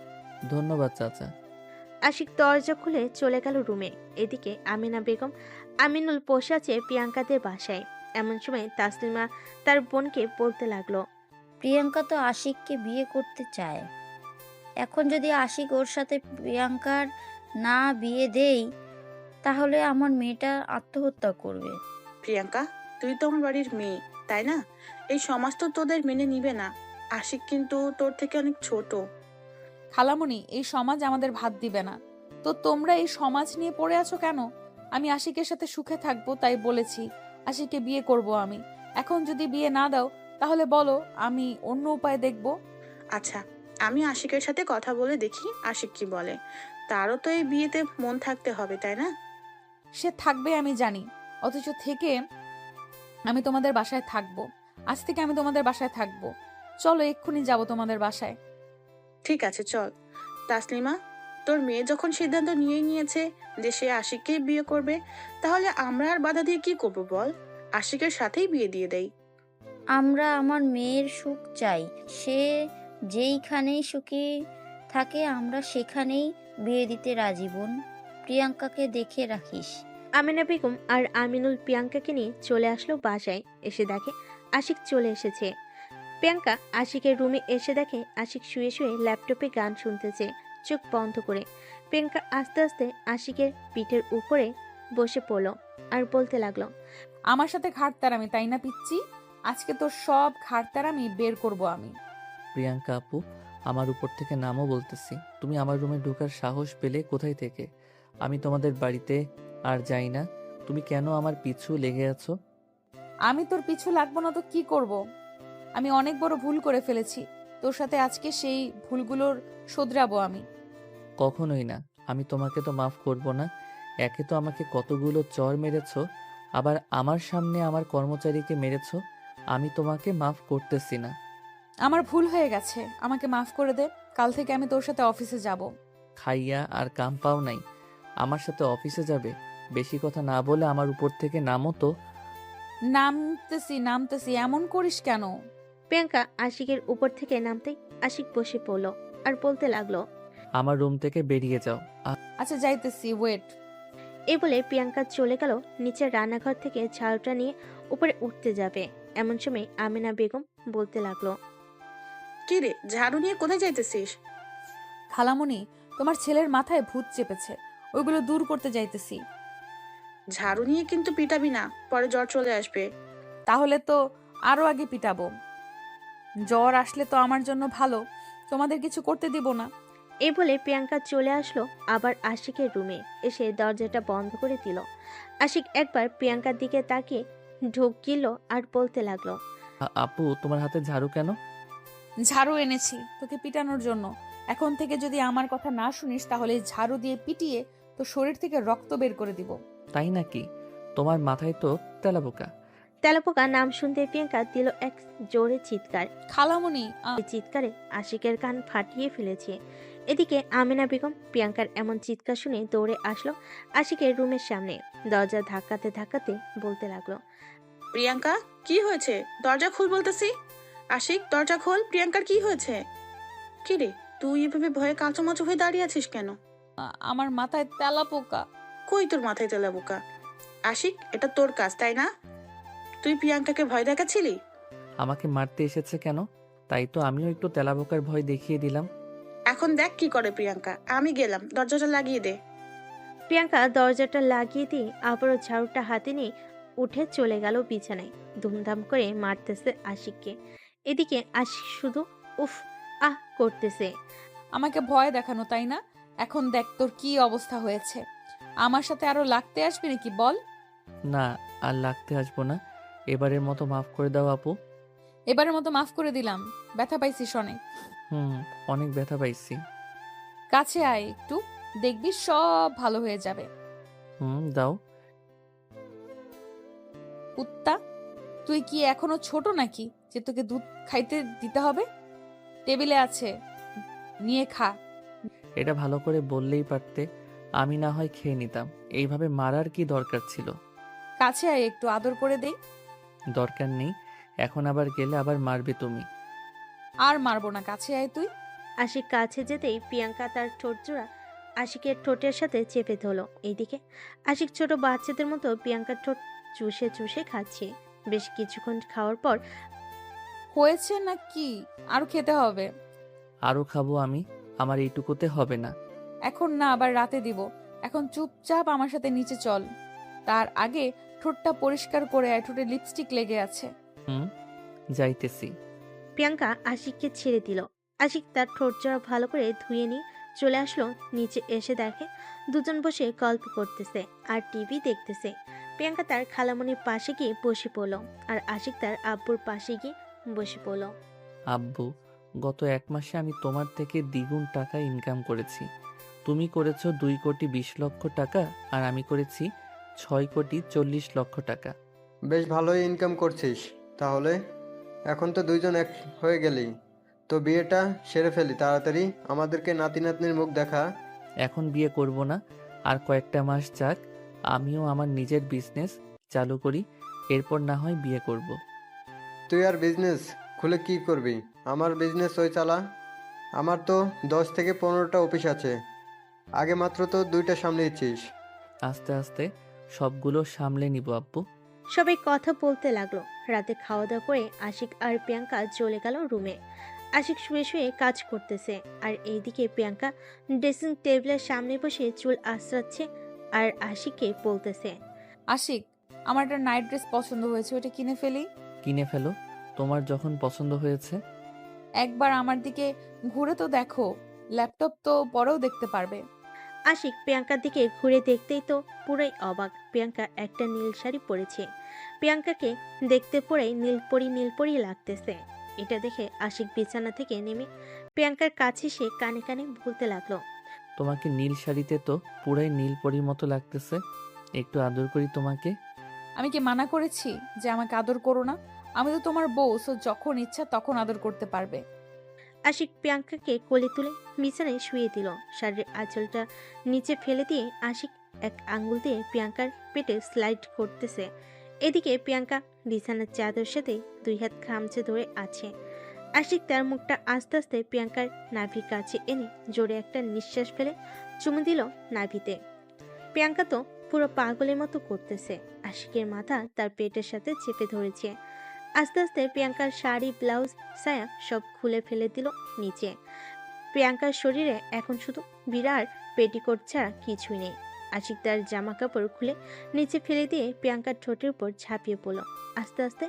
ধন্যবাদ চাচা। আশিক দরজা খুলে চলে গেল রুমে। এদিকে আমিনা বেগম আমিনুল বসে আছে প্রিয়াঙ্কাদের বাসায়। এমন সময় তাসলিমা তার বোনকে বলতে লাগলো, প্রিয়াঙ্কা তো আশিককে বিয়ে করতে চায়। এখন যদি আশিক ওর সাথে প্রিয়াঙ্কার না বিয়ে দেই তাহলে আমার মেয়েটা আত্মহত্যা করবে। প্রিয়াঙ্কা, তুই তো আমার বাড়ির মেয়ে, তাই না? এই সমাজ তো তোদের মেনে নিবে না। আশিক কিন্তু তোর থেকে অনেক ছোট। খালামণি, এই সমাজ আমাদের ভাত দিবে না, তো তোমরা এই সমাজ নিয়ে পড়ে আছো কেন? আমি আশিকের সাথে সুখে থাকবো, তাই বলেছি আশিককে বিয়ে করব আমি। এখন যদি বিয়ে না দাও তাহলে বলো, আমি অন্য উপায় দেখব। আচ্ছা, আমি আশিকের সাথে কথা বলে দেখি আশিক কি বলে। তারও তো এই বিয়েতে মন থাকতে হবে, তাই না? সে থাকবে আমি জানি, অথচ থেকে আমি তোমাদের বাসায় থাকবো। আজ থেকে আমি তোমাদের বাসায় থাকবো। চলো এক্ষুনি যাব তোমাদের বাসায়। ঠিক আছে, চল। তাসলিমা, তোর মেয়ে যখন সিদ্ধান্ত নিয়েই নিয়েছে যে সে আশিককেই বিয়ে করবে, তাহলে আমরা আর বাধা দিয়ে কি করবো বল? আশিকের সাথেই বিয়ে দিয়ে দেই। আমরা আমার মেয়ের সুখ চাই। সে যেইখানেই সুখী থাকে আমরা সেখানেই বিয়ে দিতে রাজি বোন। প্রিয়াঙ্কাকে দেখে রাখিস। আমিনা বেগম আর আমিনুল প্রিয়াঙ্কাকে নিয়ে চলে আসলো বাসায়। এসে দেখে আশিক চলে এসেছে। প্রিয়াঙ্কা আশিকের রুমে এসে দেখে আশিক শুয়ে শুয়ে ল্যাপটপে গান শুনতেছে, চোখ বন্ধ করে। প্রিয়াঙ্কা আস্তে আস্তে আশিকের পিঠের উপরে বসে পড়ল আর বলতে লাগলো, আমার সাথে ঘাটতারামি, তাই না পিচ্ছি? আজকে তোর সব ঘাটতারামি বের করব আমি। প্রিয়াঙ্কা আপু, আমার উপর থেকে নামও বলতেছি। তুমি আমার রুমে ঢোকার সাহস পেলে কোথায় থেকে? আমি তোমাদের বাড়িতে আর যাই না, তুমি কেন আমার পিছু লেগে আছো? আমি তোর পিছু লাগবো না তো কি করব? আমি অনেক বড় ভুল করে ফেলেছি, তোর সাথে আজকে সেই ভুলগুলোর শোধরাবো আমি। কখনোই না, আমি তোমাকে তো মাফ করব না। একে তো আমাকে কতগুলো চর মেরেছো, আবার আমার সামনে আমার কর্মচারীকে মেরেছো। আমি তোমাকে মাফ করতেছি না। আমার ভুল হয়ে গেছে, আমাকে মাফ করে দে। কাল থেকে আমি তোর সাথে অফিসে যাব। খাইয়া আর কাম পাও নাই, আমার সাথে অফিসে যাবে? বেশি কথা না বলে আমার উপর থেকে নামো তো। নামতেছি নামতেছি, এমন করিস কেন? প্রিয়াঙ্কা আশিকের উপর থেকে নামতেই আশিক বসে পড়ল আর বলতে লাগলো, আমার রুম থেকে বেরিয়ে যাও। আচ্ছা যাইতেছি, ওয়েট। এই বলে প্রিয়াঙ্কা চলে গেল নিচের রান্নাঘর থেকে ঝাড়ুটা নিয়ে উপরে উঠতে যাবে। এমন সময় আমিনা বেগম বলতে লাগলো, কি রে, ঝাড়ু নিয়ে কোথায় যাইতেছিস? খালামণি, তোমার ছেলের মাথায় ভূত চেপেছে, ওইগুলো দূর করতে যাইতেছি। ঝাড়ু নিয়ে কিন্তু পিটাবি না, পরে জ্বর চলে আসবে। তাহলে তো আরো আগে পিটাবো। জ্বর আসলে তো আমার জন্য ভালো, তোমাদের কিছু করতে দিব না। এই বলে প্রিয়াঙ্কা চলে আসলো আবার আশিকের রুমে। এসে দরজাটা বন্ধ করে দিল। আশিক একবার প্রিয়াঙ্কার দিকে তাকিয়ে ঢোক গিলল আর বলতে লাগলো, আপু, তোমার হাতে ঝাড়ু কেন? ঝাড়ু এনেছি তোকে পিটানোর জন্য। এখন থেকে যদি আমার কথা না শুনিস তাহলে এই ঝাড়ু দিয়ে পিটিয়ে তো শরীর থেকে রক্ত বের করে দিব। তাই নাকি? তোমার মাথায় তো তেলাপোকা। তেলাপোকা নাম শুনতে প্রিয়াঙ্কা দিল এক জোরে চিৎকার। খালামণি, এই চিৎকারে আশিকের কান ফাটিয়ে ফেলেছে। এদিকে আমিনা বেগম প্রিয়াঙ্কার এমন চিৎকার শুনে দৌড়ে আসলো আশিকের রুমের সামনে। দরজা ধাক্কাতে ধাক্কাতে বলতে লাগলো, প্রিয়াঙ্কা, কি হয়েছে? দরজা খুল বলতেছি। আশিক, দরজা খোল। প্রিয়াঙ্কার কি হয়েছে? কি রে, তুই এভাবে ভয়ে কাঁচুমাচু হয়ে দাঁড়িয়ে আছিস কেন? আমার মাথায় তেলাপোকা। কই তোর মাথায় তেলা বোকা? আশিক, এটা তোর কাজ, তাই না? তুই প্রিয়াঙ্কাকে ভয় দেখাচ্ছিলি? আমাকে মারতে এসেছে কেন? তাই তো আমিও একটু তেলাপোকার ভয় দেখিয়ে দিলাম। এখন দেখ কি করে প্রিয়াঙ্কা। আমি গেলাম, দরজাটা লাগিয়ে দে। প্রিয়াঙ্কা দরজাটা লাগিয়ে দিয়ে আবারও ঝাড়ুটা হাতে নিয়ে উঠে চলে গেল বিছানায়। ধুমধাম করে মারতেছে আশিককে। এদিকে আশিক শুধু উফ আহ করতেছে। আমাকে ভয় দেখানো, তাই না? এখন দেখ তোর কি অবস্থা হয়েছে। আমার সাথে আরো লাগতে আসবি নাকি বল? না, আর লাগতে আসবো না। এবারের মতো মাফ করে দাও আপু। এবারের মতো মাফ করে দিলাম। ব্যথা পাইছিস অনেক? অনেক ব্যথা পাইছি। কাছে আয় একটু, দেখবি সব ভালো হয়ে যাবে। দাও। কুত্তা, তুই কি এখনো ছোট নাকি যে তোকে দুধ খাইতে দিতে হবে? টেবিলে আছে, নিয়ে খা। এটা ভালো করে বললেই পারতে, আমি না হয় খেয়ে নিতাম। এইভাবে মারার কি দরকার ছিল? কাছে আয় একটু, আদর করে দেই। দরকার নেই, এখন আবার গেলে আবার মারবে তুমি। আর মারবো না, কাছে আয় তুই। আশিক কাছে যেতেই প্রিয়াঙ্কা তার ঠোঁট জোড়া আশিকের ঠোঁটের সাথে চেপে ধরল। এইদিকে আশিক ছোট বাচ্চাদের মতো প্রিয়াঙ্কার ঠোঁট চুষে চুষে খাচ্ছে। বেশ কিছুক্ষণ খাওয়ার পর, হয়েছে না কি? আরো খেতে হবে। আরো খাবো আমি, আমার এইটুকুতে হবে না। এখন না, আবার রাতে দিব। এখন চুপচাপ আমার সাথে নিচে চল। তার আগে ঠোঁটটা পরিষ্কার করে আয়, ঠোঁটে লিপস্টিক লেগে আছে। যাইতেছি। প্রিয়াঙ্কা আশিককে ছেড়ে দিল। আশিক তার ঠোঁট জোড়া ভালো করে ধুয়ে নিয়ে চলে আসলো নিচে। এসে দেখে দুজন বসে গল্প করতেছে আর টিভি দেখতেছে। প্রিয়াঙ্কা তার খালামণির পাশে গিয়ে বসে পড়ল আর আশিক তার আব্বুর পাশে গিয়ে বসে পড়ল। আব্বু, গত 1 মাসে আমি তোমার থেকে দ্বিগুণ টাকা ইনকাম করেছি। তুমি করেছো 2,20,00,000 টাকা আর আমি করেছি 6,40,00,000 টাকা। বেশ ভালোই ইনকাম করছিস। তাহলে এখন তো দুইজন এক হয়ে গেলি, তো বিয়েটা সেরে ফেলি তাড়াতাড়ি, আমাদেরকে নাতি নাতনির মুখ দেখা। এখন বিয়ে করব না, আর কয়েকটা মাস যাক, আমিও আমার নিজের বিজনেস চালু করি, এরপর না হয় বিয়ে করব। তুই আর বিজনেস খুলে কি করবি? আমার বিজনেস ওই চালা। আমার তো 10 থেকে 15টা অফিস আছে, আগে মাত্র তো 2টা সামলেইছিস। আস্তে আস্তে সবগুলো সামলে নিব আব্বু। সবাই কথা বলতে লাগলো। রাতে খাওয়া দাওয়া করে আশিক আর প্রিয়াঙ্কা চলে গেল রুমে। আশিক শুয়ে শুয়ে কাজ করতেছে আর এইদিকে প্রিয়াঙ্কা ড্রেসিং টেবিলের সামনে বসে চুল আঁচড়াচ্ছে আর আশিককে বলতেছে, আশিক, আমার একটা নাইট ড্রেস পছন্দ হয়েছে, ওটা কিনে ফেলি। কিনে ফেলো, তোমার যখন পছন্দ হয়েছে। একবার আমার দিকে ঘুরে তো দেখো, ল্যাপটপ তো পরেও দেখতে পারবে। আশিক প্রিয়াঙ্কার দিকে ঘুরে দেখতেই তো পুরাই অবাক। প্রিয়াঙ্কা একটা নীল শাড়ি পরেছে। প্রিয়াঙ্কাকে দেখতে পুরাই নীলপরি লাগতেছে। এটা দেখে আশিক বিছানা থেকে নেমে প্রিয়াঙ্কার কাছে সে কানে কানে বলতে লাগলো, তোমাকে নীল শাড়িতে তো পুরাই নীল পরীর মতো লাগতেছে, একটু আদর করি তোমাকে। আমি কি মানা করেছি যে আমাকে আদর করো না? আমি তো তোমার বউ, সো যখন ইচ্ছা তখন আদর করতে পারবে। আশিক প্রিয়াঙ্কাকে কোলে তুলে বিছানায় শুয়ে দিল। শাড়ির আঁচলটা নিচে ফেলে দিয়ে আশিক এক আঙ্গুল দিয়ে প্রিয়াঙ্কার পেটে স্লাইড করতেছে। এদিকে প্রিয়াঙ্কা বিছানার চাদর সাথে 2 হাত খামচে ধরে আছে। আশিক তার মুখটা আস্তে আস্তে প্রিয়াঙ্কার নাভির কাছে এনে জোরে একটা নিঃশ্বাস ফেলে চুমু দিল নাভিতে। প্রিয়াঙ্কা তো পুরো পাগলের মতো করতেছে। আশিকের মাথা তার পেটের সাথে চেপে ধরেছে। আস্তে আস্তে প্রিয়াঙ্কার শাড়ি, ব্লাউজ, সায়া সব খুলে ফেলে দিল নিচে। প্রিয়াঙ্কার শরীরে এখন শুধু বিরাট পেটিকোট ছাড়া কিছুই নেই। আশিক তার জামা কাপড় খুলে নিচে ফেলে দিয়ে প্রিয়াঙ্কার ঠোঁটের উপর ঝাঁপিয়ে পড়ল। আস্তে আস্তে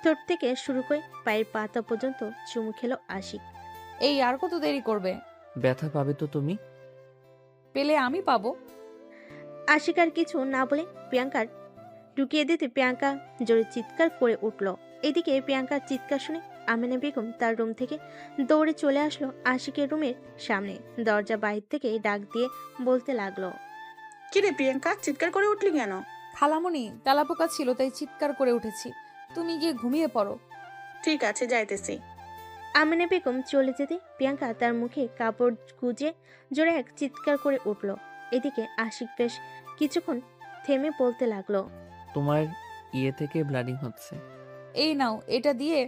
ঠোঁট থেকে শুরু করে পায়ের পাতা পর্যন্ত চুমু খেলো আশিক। এই আর কত দেরি করবে? ব্যথা পাবে তো তুমি। পেলে আমি পাবো। আশিক আর কিছু না বলে প্রিয়াঙ্কার ঢুকিয়ে দিতে প্রিয়াঙ্কা জোরে চিৎকার করে উঠল। এদিকে প্রিয়াঙ্কার চিৎকার শুনে আমেনা বেগম তার রুম থেকে দৌড়ে চলে আসলো আশিকের রুমের সামনে। দরজা বাইরে থেকে ডাক দিয়ে বলতে লাগলো, কিরে প্রিয়াঙ্কা, চিৎকার করে উঠলি কেন? খালামণি, তেলাপোকা ছিল তাই চিৎকার করে উঠেছি। তুমি গিয়ে ঘুমিয়ে পড়ো। ঠিক আছে, যাইতেছি। আমেনা বেগম চলে যেতে প্রিয়াঙ্কা তার মুখে কাপড় গুজে জোরে এক চিৎকার করে উঠল। এদিকে আশিক বেশ কিছুক্ষণ থেমে বলতে লাগলো, তোমার ইয়ে থেকে ব্লাডিং হচ্ছে। এই নাও, এটা দিয়ে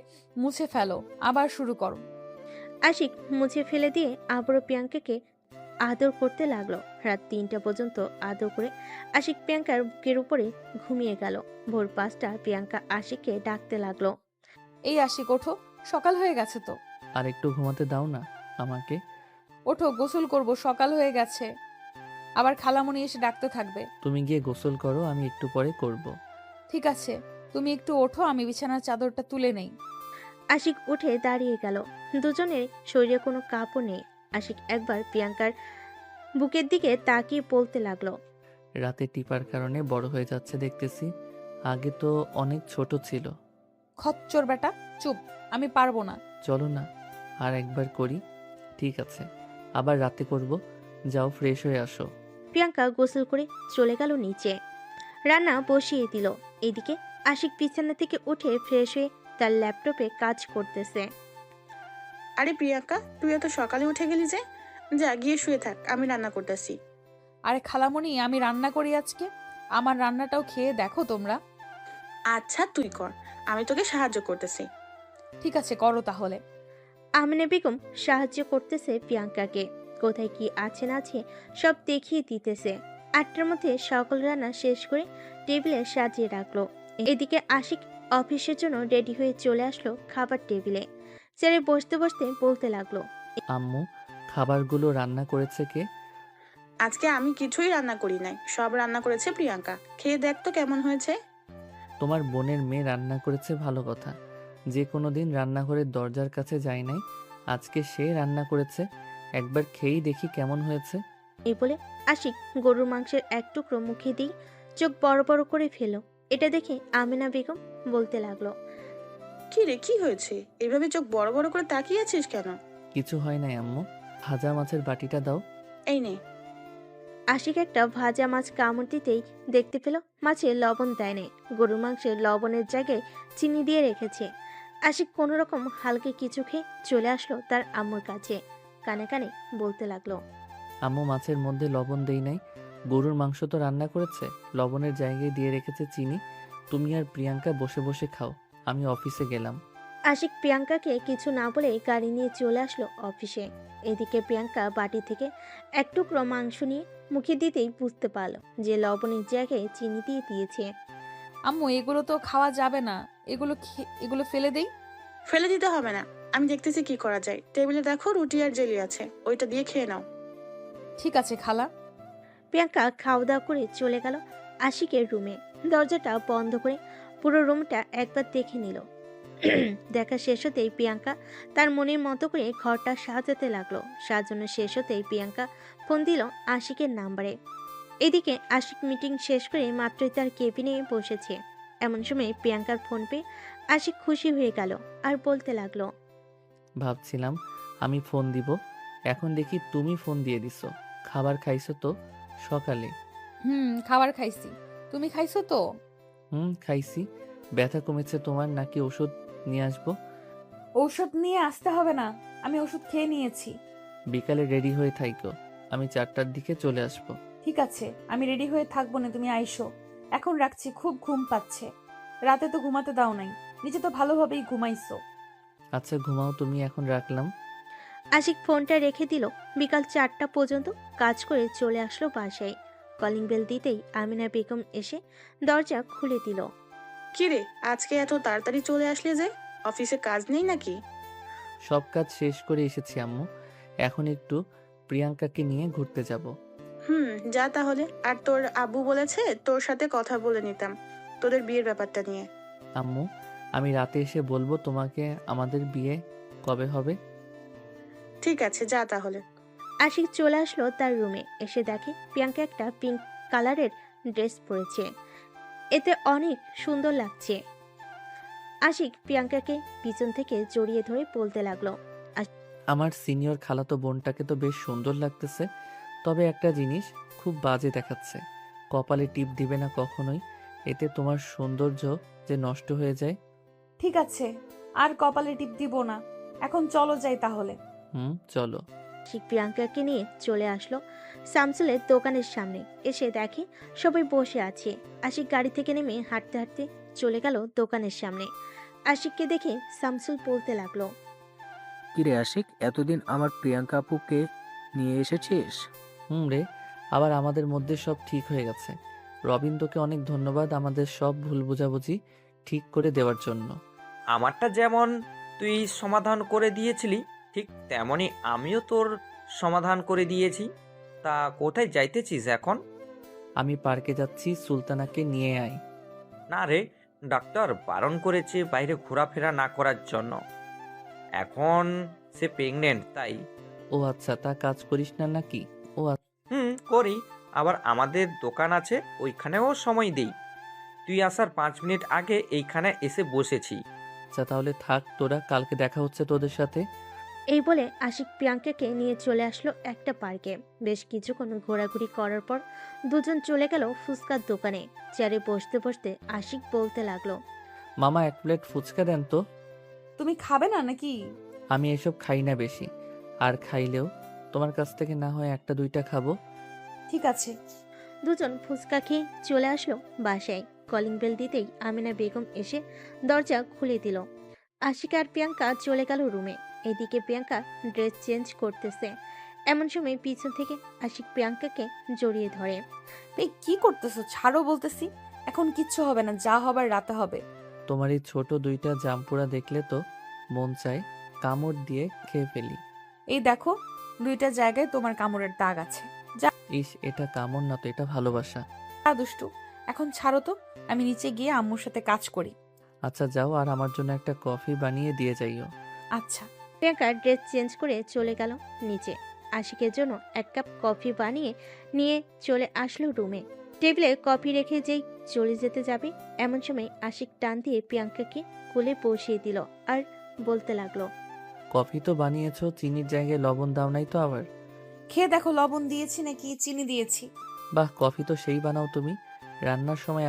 মুছে ফেলো, আবার শুরু করো। আশিক মুছে ফেলে দিয়ে আবারও প্রিয়াঙ্কাকে আদর করতে লাগলো। রাত 3টা পর্যন্ত আদর করে আশিক প্রিয়াঙ্কার বুকের উপরে ঘুমিয়ে গেল। ভোর 5টা প্রিয়াঙ্কা আশিককে ডাকতে লাগলো, এই আশিক, ওঠো, সকাল হয়ে গেছে তো। আর একটু ঘুমাতে দাও না আমাকে। ওঠো, গোসল করব, সকাল হয়ে গেছে। আবার খালামণি এসে ডাকতে থাকবে। তুমি গিয়ে গোসল করো, আমি একটু পরে করব। ঠিক আছে, তুমি একটু ওঠো, আমি বিছানার চাদরটা তুলে নেই। আশিক উঠে দাঁড়িয়ে গেল। দুজনের শরীরে কোনো কাপড় নেই। আশিক একবার প্রিয়াঙ্কার বুকের দিকে তাকিয়ে বলতে লাগলো, রাতে টিপার কারণে বড় হয়ে যাচ্ছে দেখতেছি, আগে তো অনেক ছোট ছিল। খচ্চর বেটা, চুপ, আমি পারবো না। চলো না আর একবার করি। ঠিক আছে, আবার রাতে করব, যাও ফ্রেশ হয়ে আসো। প্রিয়াঙ্কা গোসল করে চলে গেল নিচে। রান্না বসিয়ে দিল। এদিকে আশিক বিছানা থেকে উঠে ফ্রেশ হয়ে তার ল্যাপটপে কাজ করতেছে। আরে প্রিয়াঙ্কা, তুই এত সকালে উঠে গেলি যে? যা গিয়ে শুয়ে থাক, আমি রান্না করতেছি। আরে খালামণি, আমি রান্না করি আজকে, আমার রান্নাটাও খেয়ে দেখো তোমরা। আচ্ছা তুই কর, আমি তোকে সাহায্য করতেছি। ঠিক আছে, করো তাহলে। আমিনা বেগম সাহায্য করতেছে প্রিয়াঙ্কাকে। কোথায় কি আছে না আছে সব দেখিয়ে দিতেছে। 8টার মধ্যে সকল রান্না শেষ করে টেবিলে সাজিয়ে রাখলো। এদিকে আশিক অফিসের জন্য রেডি হয়ে চলে আসলো খাবার টেবিলে। চেয়ারে বসতে বসতে বলতে লাগলো, আম্মু, খাবারগুলো রান্না করেছে কে? আজকে আমি কিছুই রান্না করি নাই, সব রান্না করেছে প্রিয়াঙ্কা। খেয়ে দেখ তো কেমন হয়েছে। তোমার বোনের মেয়ে রান্না করেছে ভালো কথা, যে কোনো দিন রান্নাঘরের দরজার কাছে যায় নাই, আজকে সে রান্না করেছে, একবার খেয়েই দেখি কেমন হয়েছে। এই বলে আশিক গরুর মাংসের এক টুকরো মুখে দিয়ে চোখ বড় বড় করে ফেলল। এটা দেখে আমিনা বেগম বলতে লাগলো, কি রে, কি হয়েছে? এভাবে চোখ বড় বড় করে তাকিয়ে আছিস কেন? কিছু হয় নাই আম্মু, ভাজা মাছের বাটিটা দাও। এই নে। আশিক একটা ভাজা মাছ কামড় দিতেই দেখতে পেল মাছে লবণ দেয়নি, গরুর মাংসের লবণের জায়গায় চিনি দিয়ে রেখেছে। আশিক কোনো রকম হালকা কিছু খেয়ে চলে আসলো তার আম্মুর কাছে, কানে কানে বলতে লাগলো, আম্মু মাছের মধ্যে লবণ দেই নাই, গরুর মাংস তো রান্না করেছে, লবণের জায়গায় দিয়ে রেখেছে চিনি। তুমি আর প্রিয়াঙ্কা বসে বসে খাও, আমি অফিসে গেলাম। আশিক প্রিয়াঙ্কাকে কিছু না বলে গাড়ি নিয়ে চলে আসলো অফিসে। এদিকে প্রিয়াঙ্কা বাটি থেকে এক টুকরো মাংস নিয়ে মুখে দিতেই বুঝতে পারলো যে লবণের জায়গায় চিনি দিয়ে দিয়েছে। আম্মু এগুলো তো খাওয়া যাবে না, এগুলো ফেলে দেই। ফেলে দিতে হবে না, আমি দেখতেছি কি করা যায়। টেবিলে দেখো রুটি আর জেলি আছে, ওইটা দিয়ে খেয়ে নাও। ঠিক আছে খালা। প্রিয়াঙ্কা খাওয়া দাওয়া করে চলে গেল আশিকের রুমে। দরজাটা বন্ধ করে পুরো রুমটা একবার দেখে নিল। দেখা শেষ হতেই প্রিয়াঙ্কা তার মনের মতো করে ঘরটা সাজাতে লাগলো। সাজানো শেষ হতেই প্রিয়াঙ্কা ফোন দিল আশিকের নাম্বারে। এদিকে আশিক মিটিং শেষ করে মাত্রই তার কেবিনে বসেছে। এমন সময় প্রিয়াঙ্কার ফোন পেয়ে আশিক খুশি হয়ে গেল আর বলতে লাগলো, ভাবছিলাম আমি ফোন দিব, এখন দেখি তুমি ফোন দিয়ে দিছো। খাবার খাইছো তো সকালে? খাবার খাইছি, তুমি খাইছো তো? খাইছি। ব্যথা কমেছে তোমার নাকি ওষুধ নিয়ে আসবো? ঔষধ নিয়ে আসতে হবে না, আমি ওষুধ খেয়ে নিয়েছি। বিকালে রেডি হয়ে থাইকো, আমি 4টার দিকে চলে আসবো। ঠিক আছে, আমি রেডি হয়ে থাকবো না, তুমি আইসো। এখন রাখছি, খুব ঘুম পাচ্ছে। রাতে তো ঘুমাতে দাও নাই, নিচে তো ভালোভাবেই ঘুমাইছো। আচ্ছা ঘুমাও তুমি, এখন রাখলাম। আশিক ফোনটা রেখে দিল। বিকাল 4টা পর্যন্ত কাজ করে চলে আসলো বাসায়। কলিং বেল দিতেই আমিনা বেগম এসে দরজা খুলে দিল। কি রে, আজকে এত তাড়াতাড়ি চলে আসলে যে? অফিসে কাজ নেই নাকি? সব কাজ শেষ করে এসেছি আম্মু, এখন একটু প্রিয়াঙ্কাকে নিয়ে ঘুরতে যাব। যা তাহলে। আর তোর আব্বু বলেছে তোর সাথে কথা বলে নিতাম তোদের বিয়ের ব্যাপারটা নিয়ে। আম্মু, আমি রাতে এসে বলবো তোমাকে আমাদের বিয়ে কবে হবে। ঠিক আছে, যা তাহলে। আশিক চলে আসলো তার রুমে। এসে দেখে প্রিয়াঙ্কা একটা পিঙ্ক কালারের ড্রেস পরেছে, এতে অনেক সুন্দর লাগছে। আশিক প্রিয়াঙ্কাকে পিছন থেকে জড়িয়ে ধরে বলতে লাগলো, আমার সিনিয়র খালাতো বোনটাকে তো বেশ সুন্দর লাগতেছে, তবে একটা জিনিস খুব বাজে দেখাচ্ছে। কপালে টিপ দিবে না কখনোই, এতে তোমার সৌন্দর্য যে নষ্ট হয়ে যায়। ঠিক আছে, আর কপালে টিপ দিব না, এখন চলো যাই তাহলে। চলো। আশিক প্রিয়াঙ্কাকে নিয়ে চলে আসলো শামসুলের দোকানের সামনে। এসে দেখে সবাই বসে আছে। আশিক গাড়ি থেকে নেমে হাঁটতে হাঁটতে চলে গেল দোকানের সামনে। আশিককে দেখে শামসুল বলতে লাগলো, কিরে আশিক, এতদিন আমার প্রিয়াঙ্কা আপুকে নিয়ে এসেছিস? রে, আবার আমাদের মধ্যে সব ঠিক হয়ে গেছে। রবীন্দ্রকে অনেক ধন্যবাদ আমাদের সব ভুল বোঝাবুঝি ঠিক করে দেওয়ার জন্য। আমারটা যেমন তুই সমাধান করে দিয়েছিলি, ঠিক তেমনই আমিও তোর সমাধান করে দিয়েছি। তা কোথায় যাইতেছিস এখন? আমি পার্কে যাচ্ছি, সুলতানাকে নিয়ে আয়। না রে, ডাক্তার বারণ করেছে বাইরে ঘোরাফেরা না করার জন্য। এখন সে প্রেগনেন্ট, তাই। ও আচ্ছা, তা কাজ করিস না নাকি? ও করি। আবার আমাদের দোকান আছে, ওইখানেও সময় দেই। তুই আসার 5 মিনিট আগে এইখানে এসে বসেছি। আচ্ছা তাহলে থাক তোরা, কালকে দেখা হচ্ছে তোদের সাথে। এই বলে আশিক প্রিয়াঙ্কাকে নিয়ে চলে আসলো একটা পার্কে। বেশ কিছুক্ষণ ঘোরাঘুরি করার পর দুজন চলে গেল ফুচকার দোকানে। চেয়ারে বসতে বসতে আশিক বলতে লাগলো, মামা 1 প্লেট ফুচকা দেন তো। তুমি খাবে না নাকি? আমি এসব খাই না বেশি, আর খাইলেও তোমার কাছ থেকে না হয় 1-2টা খাবো। ঠিক আছে। দুজন ফুচকা খেয়ে চলে আসলো বাসায়। কলিং বেল দিতেই আমিনা বেগম এসে দরজা খুলে দিল। আশিক আর প্রিয়াঙ্কা চলে গেল রুমে। এদিকে প্রিয়াঙ্কা ড্রেস চেঞ্জ করতেছে। এমন সময় পিছন থেকে আশিক প্রিয়াঙ্কাকে জড়িয়ে ধরে। এই কি করতেছো? ছাড়ো বলতেছি। এখন কিচ্ছু হবে না, যা হবার রাতে হবে। তোমার এই ছোট 2টা জাম্পুরা দেখলে তো মন চায় কামড় দিয়ে খেয়ে ফেলি। এই দেখো, 2টা জায়গায় তোমার কামড়ের দাগ আছে। যা। ইস, এটা কামড় না তো, এটা ভালোবাসা। দুষ্টু, এখন ছাড়ো তো, আমি নিচে গিয়ে আম্মুর সাথে কাজ করি। আচ্ছা যাও, আর আমার জন্য একটা কফি বানিয়ে দিয়ে যাইও। আচ্ছা। প্রিয়াঙ্কা ড্রেস চেঞ্জ করে চলে গেল নিচে। আশিকের জন্য 1 কাপ কফি বানিয়ে নিয়ে চলে আসলো রুমে। টেবিলে কফি রেখে যেই চলে যেতে যাবে এমন সময় আশিক টান দিয়ে প্রিয়াঙ্কাকে কোলে বসিয়ে দিল আর বলতে লাগলো, কফি তো বানিয়েছো, চিনির জায়গায় লবণ দাও নাই তো আবার? খেয়ে দেখো লবণ দিয়েছি নাকি চিনি দিয়েছি। বাহ, কফি তো সেই বানাও তুমি। রান্নার সময়